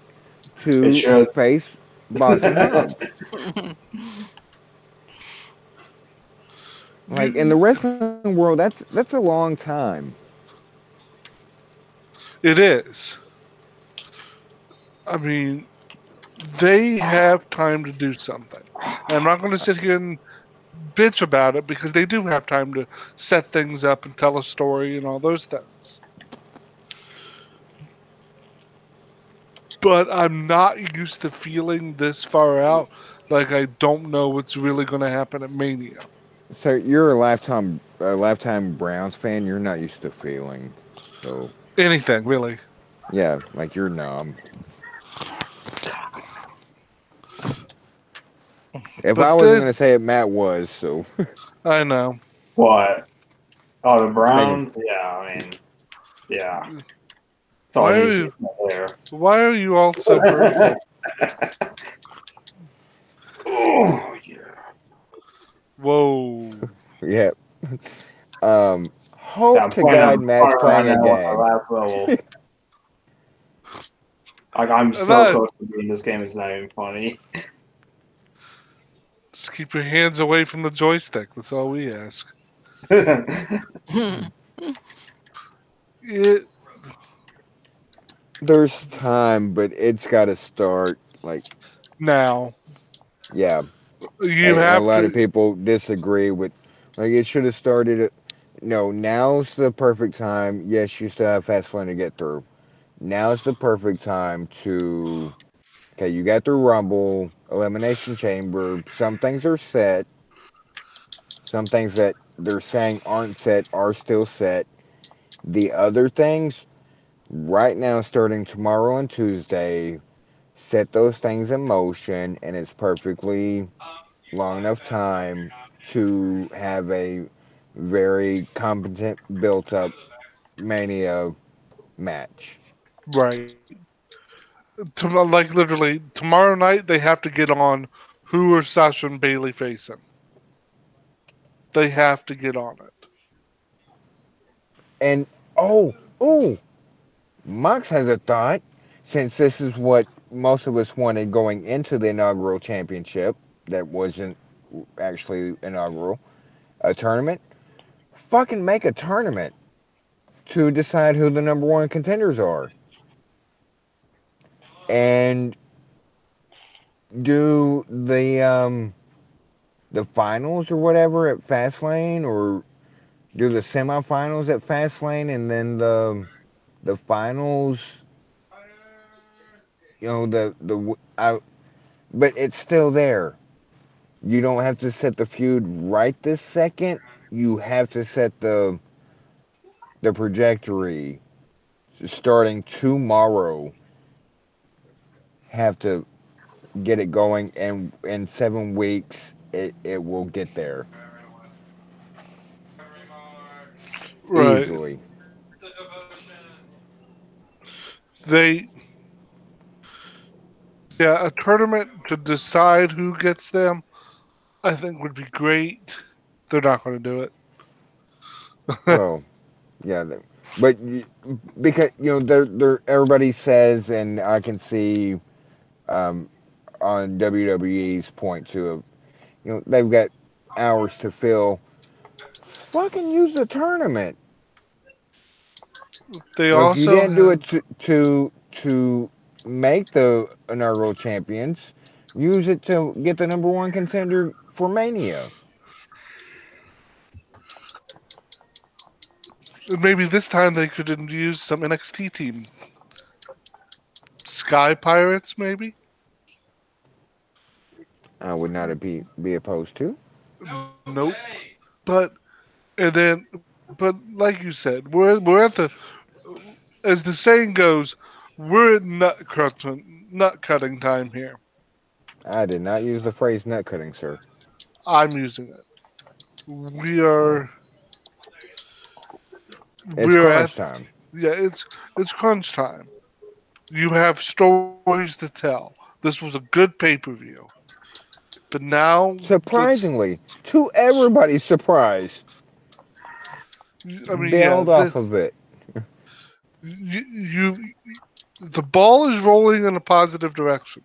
It to should. face Boston Hug. Like in the you, wrestling world, that's a long time. it is. I mean, they have time to do something. And I'm not going to sit here and bitch about it because they do have time to set things up and tell a story and all those things. But I'm not used to feeling this far out. Like I don't know what's really going to happen at Mania. So you're a lifetime Browns fan. You're not used to feeling. So Anything really. yeah, like you're numb. If I But wasn't this, gonna say it, Matt was. So I know. What? Oh, the making Browns? Yeah, I mean, yeah. That's all Why he are needs to you? be there. Why are you all so personal? Oh, yeah. Whoa. yeah. Yeah, Hope I'm to playing God on Matt's fire right playing a now on the game. last level. Like, I'm so That close to beating this game, it's not even funny. just keep your hands away from the joystick. That's all we ask. It There's time, but it's got to start. Like, now yeah, you and a have lot of to. people disagree with. Like, it should have started. No, now's the perfect time. Yes, you still have Fastlane to get through. Now's the perfect time to. Okay, you got through Rumble, Elimination Chamber. Some things are set. Some things that they're saying aren't set are still set. The other things, right now, starting tomorrow and Tuesday, set those things in motion, and it's perfectly long enough time to have a very competent, built up Mania match. Right. Like literally tomorrow night they have to get on who are Sasha and Bailey facing. They have to get on it. And oh, Mox has a thought. Since this is what most of us wanted going into the inaugural championship, that wasn't actually inaugural, a tournament. Fucking make a tournament to decide who the number one contenders are, and do the finals or whatever at Fastlane, or do the semifinals at Fastlane, and then the finals. You know but it's still there. You don't have to set the feud right this second. You have to set the trajectory starting tomorrow. Have to get it going, and in 7 weeks it will get there Right. easily. They yeah, a tournament to decide who gets them I think would be great. They're not going to do it. Well, yeah, but because they're everybody says, and I can see um, on WWE's point too of they've got hours to fill. Fucking use the tournament. They If you also didn't do it have to make the inaugural champions, use it to get the number one contender for Mania. maybe this time they could use some NXT team. Sky Pirates maybe? I would not be opposed to. Nope. But and then but like you said, we're at the as the saying goes, we're at nut cutting time here. I did not use the phrase nut cutting, sir. I'm using it. We Well, are it's we're at crunch time. yeah, it's crunch time. You have stories to tell. This was a good pay-per-view. But now let's Surprisingly, to everybody's surprise, I mean, yeah, build off of it. you the ball is rolling in a positive direction.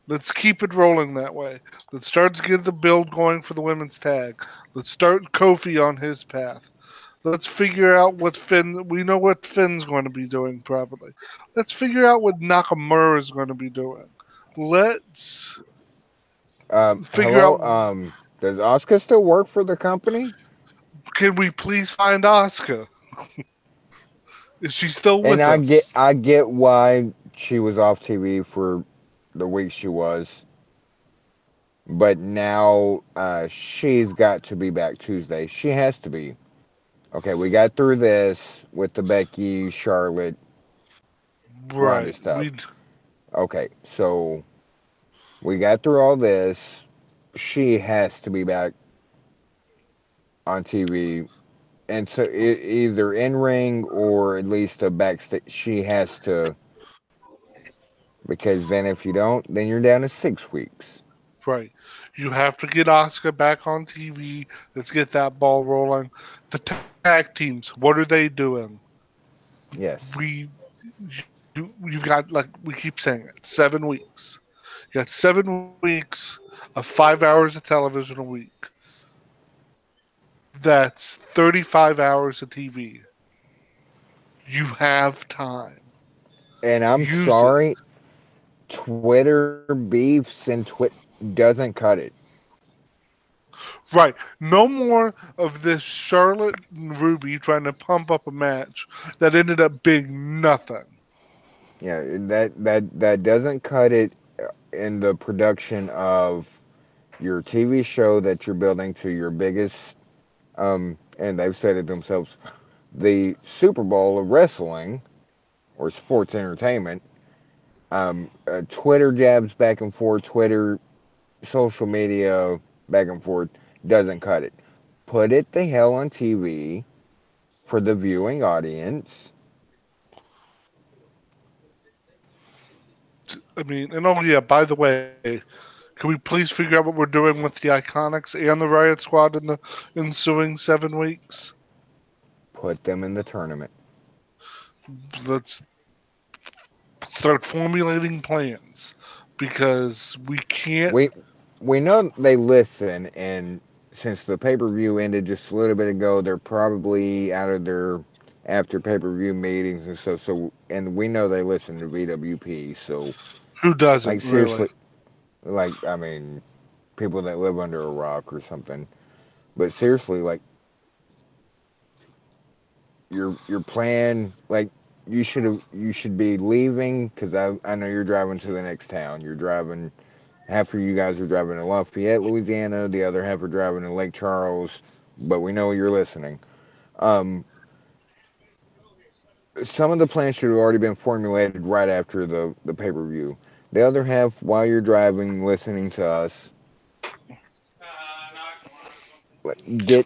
Let's keep it rolling that way. Let's start to get the build going for the women's tag. Let's start Kofi on his path. Let's figure out what Finn. We know what Finn's going to be doing probably. Let's figure out what Nakamura is going to be doing. Let's Figure Hello. out, Does Oscar still work for the company? can we please find Asuka? Is she still And with us? I get why she was off TV for the week she was, but now she's got to be back Tuesday. She has to be. Okay, we got through this with the Becky, Charlotte, Ronda Right. stuff. Okay, so we got through all this. She has to be back on TV, and so either in ring or at least a backstage. She has to, because then if you don't, then you're down to 6 weeks. Right. You have to get Asuka back on TV. Let's get that ball rolling. The tag teams, what are they doing? Yes. We you've got, like we keep saying it, 7 weeks. You got 7 weeks of 5 hours of television a week. That's 35 hours of TV. You have time. And I'm Use it. sorry, Twitter beefs and doesn't cut it. Right. No more of this Charlotte and Ruby trying to pump up a match that ended up being nothing. Yeah, that doesn't cut it in the production of your TV show that you're building to your biggest, and they've said it themselves, the Super Bowl of wrestling or sports entertainment. Twitter jabs back and forth, Twitter, social media back and forth doesn't cut it. Put it the hell on TV for the viewing audience. I mean, and oh yeah, by the way, can we please figure out what we're doing with the Iconics and the Riot Squad in the ensuing 7 weeks? Put them in the tournament. Let's start formulating plans because we can't. We we know they listen, and since the pay per view ended just a little bit ago, they're probably out of their after pay per view meetings and stuff. So, and we know they listen to VWP. So, Who doesn't like really? seriously, like I mean, people that live under a rock or something. But seriously, like your plan, like you should be leaving because I know you're driving to the next town. You're driving. Half of you guys are driving to Lafayette, Louisiana. The other half are driving to Lake Charles. But we know you're listening. Um, some of the plans should have already been formulated right after the pay per view. The other half, while you're driving, listening to us, get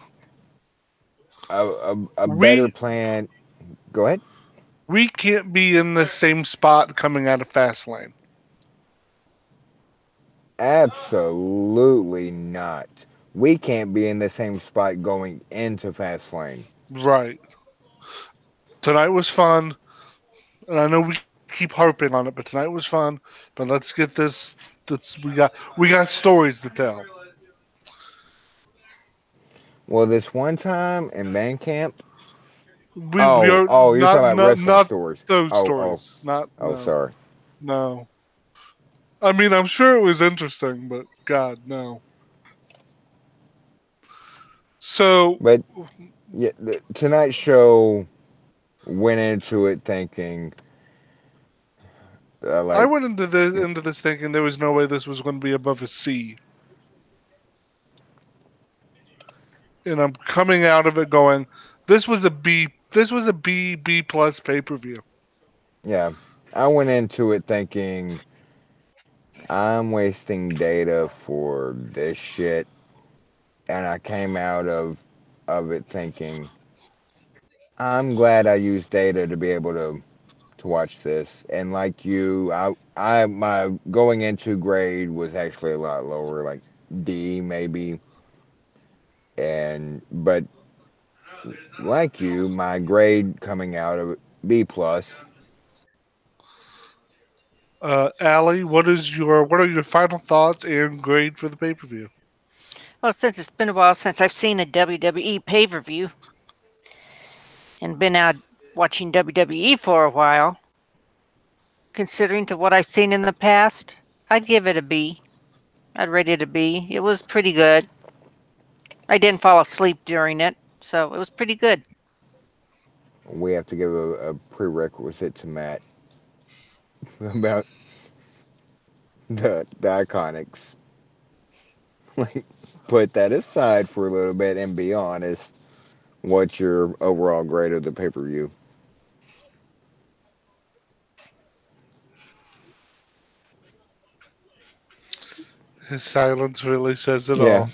a better We plan. Go ahead. we can't be in the same spot coming out of Fastlane. Absolutely not. We can't be in the same spot going into Fastlane. Right. Tonight was fun, and I know we keep harping on it, but tonight was fun. But let's get this. We got stories to tell. Well, this one time in band camp, We are you're talking about wrestling not stories. those stories. Not Oh, no sorry. no. I mean, I'm sure it was interesting, but God no. So But yeah, the Tonight Show went into it thinking, I like, went into this thinking there was no way this was going to be above a C, and I'm coming out of it going, this was a B. This was a B plus pay per view. yeah, I went into it thinking, I'm wasting data for this shit. And I came out of it thinking, I'm glad I used data to be able to watch this. And like you, I my going into grade was actually a lot lower, like D maybe. And but like you, my grade coming out of it, B plus. Allie, what are your final thoughts and grade for the pay per view? Well, since it's been a while since I've seen a WWE pay per view and been out watching WWE for a while, considering to what I've seen in the past, I'd give it a B. I'd rate it a B. It was pretty good. I didn't fall asleep during it, so it was pretty good. We have to give a prerequisite to Matt about the Iconics. Like, put that aside for a little bit and be honest. What's your overall grade of the pay per view? His silence really says it Yeah,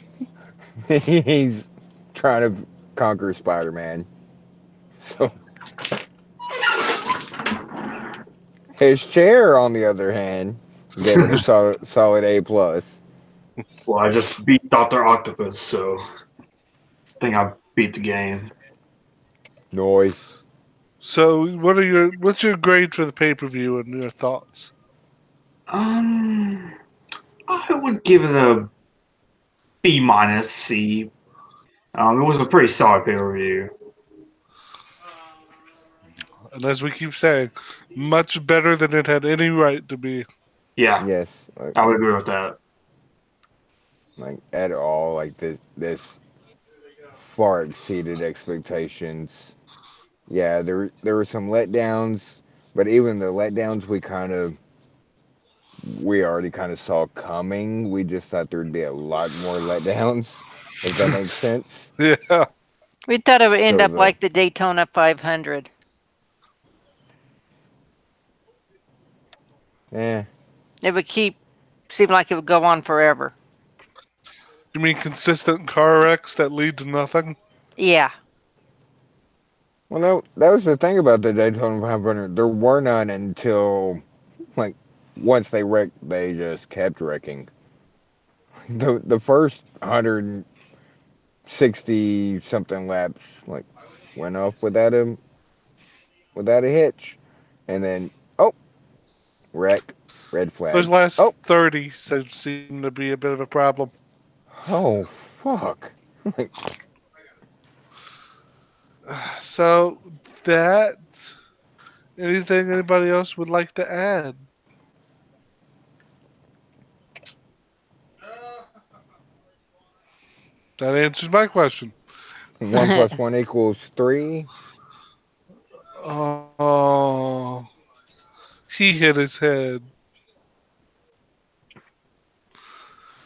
all. he's trying to conquer Spider Man. So his chair, on the other hand, gave it a solid A plus. Well, I just beat Doctor Octopus, so I think I beat the game. Noise. So, what's your grade for the pay per view and your thoughts? Um, I would give it a B minus C. It was a pretty solid pay per view. And as we keep saying, much better than it had any right to be. Yeah, Yes, I would agree with that. like at all. Like this far exceeded expectations. Yeah, there were some letdowns, but even the letdowns we already kind of saw coming. We just thought there'd be a lot more letdowns, if that makes sense. Yeah. We thought it would end So up like the Daytona 500. eh. It would seem like it would go on forever. You mean consistent car wrecks that lead to nothing? Yeah. Well, no, that was the thing about the Daytona 500. There were none until like once they wrecked, they just kept wrecking. The first 160 something laps like went off without a hitch, and then oh wreck, red Those flag. last Oh 30 seem to be a bit of a problem. oh fuck. Like, So, that. Anything anybody else would like to add? That answers my question. 1 plus 1 equals 3. Oh, he hit his head.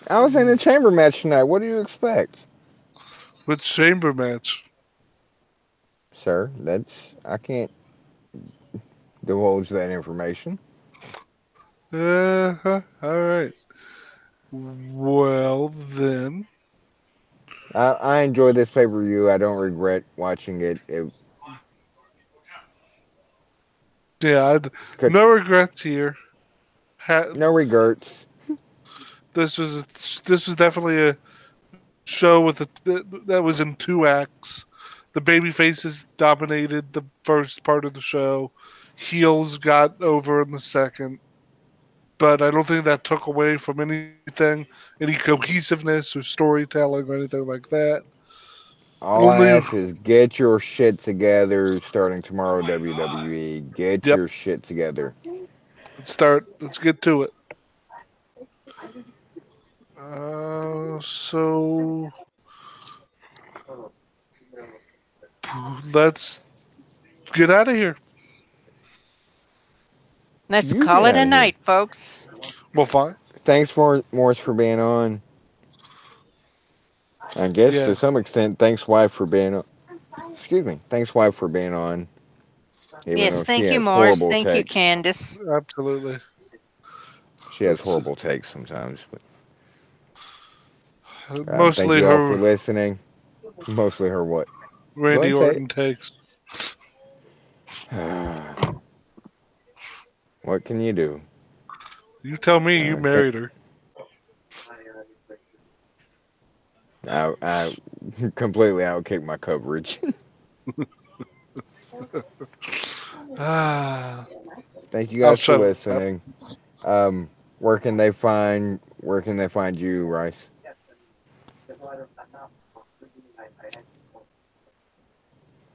I was in a chamber match tonight. What do you expect, With chamber match. sir? I can't divulge that information. All right. Well, then. I enjoy this pay per view. I don't regret watching it. It Yeah, could no regrets here. Ha- no regrets. this was definitely a show that was in two acts. The baby faces dominated the first part of the show. Heels got over in the second. But I don't think that took away from anything, any cohesiveness or storytelling or anything like that. All I Only, ask is get your shit together starting tomorrow, WWE. Get yep. your shit together. Let's start. Let's get to it. So let's get out of here. Let's You get call it out a of here. night, folks. Well, fine. Thanks for Morris for being on. I guess Yeah, to some extent, thanks wife for being on. Excuse me. Thanks wife for being on, even Yes, though she thank you, has Morris. horrible Thank you, takes. Candace. absolutely. She has It's horrible takes sometimes. But thank mostly you all for her listening. Mostly her what? Go Randy ahead, say Orton takes. it. What can you do? You tell me you Think married her. I completely outkicked my coverage. Ah, Thank you I'll guys for shut up. listening. Where can they find you, Rice?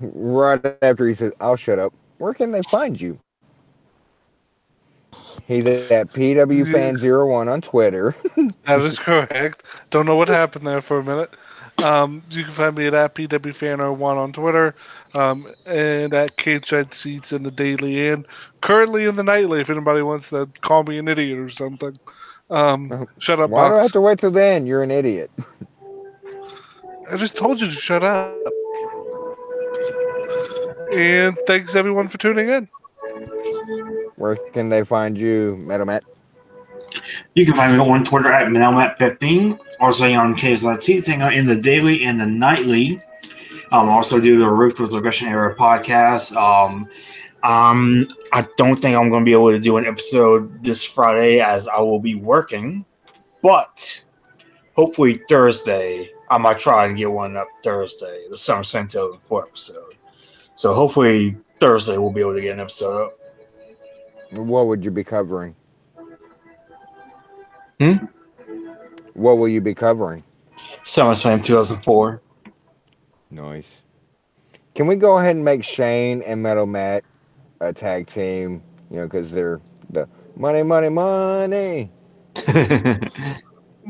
Right after he says, "I'll shut up." Where can they find you? He's at PW Yeah, Fan 01 on Twitter. that is correct. Don't know what happened there for a minute. You can find me at PWFan01 on Twitter, and at Cage Seats in the daily and currently in the nightly if anybody wants to call me an idiot or something. Shut up, Why do I have Box. to wait till then? You're an idiot. I just told you to shut up. And thanks everyone for tuning in. Where can they find you, Metal Matt? You can find me on Twitter at Melmat15. Also on KSLT, saying in the daily and the nightly. Also do the Roof with Regression Era podcast. I don't think I'm going to be able to do an episode this Friday as I will be working, but hopefully Thursday I might try and get one up Thursday, the Summer Slam 4 episode. So hopefully Thursday we'll be able to get an episode up. What would you be covering? Hmm? What will you be covering? SummerSlam 2004. Nice. Can we go ahead and make Shane and Metal Matt a tag team? You know, because they're the money, money, money.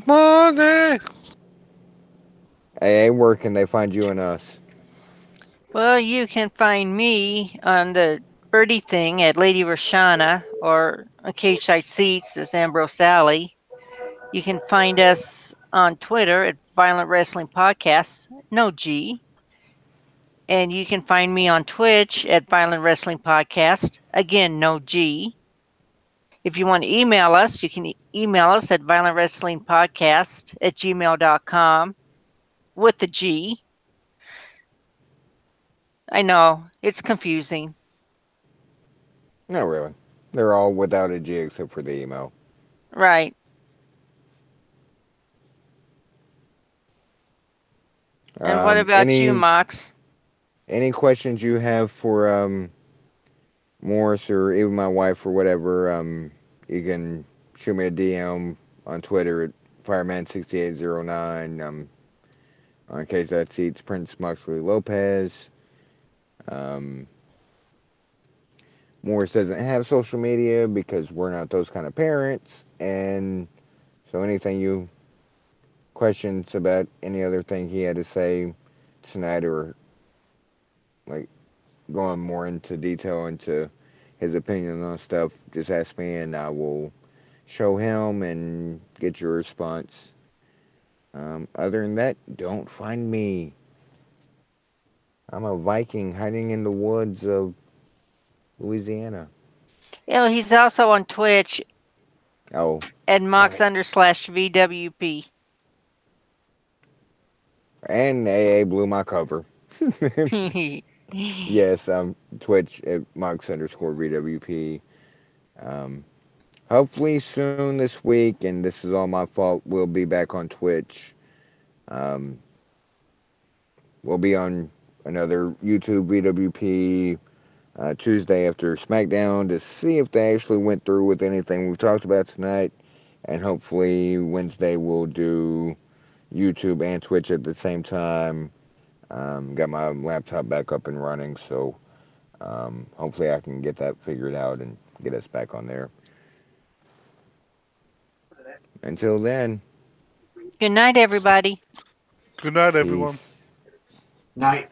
Monday. AA, where can they find you and us? Well, you can find me on the birdie thing at Lady Roshana or on Cage Side Seats as Ambrose Alley. You can find us on Twitter at Violent Wrestling Podcast, no G. And you can find me on Twitch at Violent Wrestling Podcast, again, no G. If you want to email us, you can email us at violentwrestlingpodcast at gmail.com with the G. I know, it's confusing. Not really. They're all without a G except for the email. Right. And what about you, Any Mox? questions you have for Morris or even my wife or whatever, you can shoot me a DM on Twitter at Fireman6809. On case that seats Prince Moxley Lopez. Um, Morris doesn't have social media because we're not those kind of parents, and so anything you questions about any other thing he had to say tonight or like going more into detail into his opinion on stuff, just ask me and I will show him and get your response. Other than that, don't find me. I'm a Viking hiding in the woods of Louisiana. You know, he's also on Twitch Oh, at right. Mox under slash VWP. And AA blew my cover. Yes, Twitch at Mox underscore VWP. Um, Hopefully soon this week, and this is all my fault, we'll be back on Twitch. Um, we'll be on another YouTube VWP Tuesday after SmackDown to see if they actually went through with anything we talked about tonight. And hopefully Wednesday we'll do YouTube and Twitch at the same time. Got my laptop back up and running, so hopefully I can get that figured out and get us back on there. Until then, Good night, everybody. Good night, everyone. peace. Night.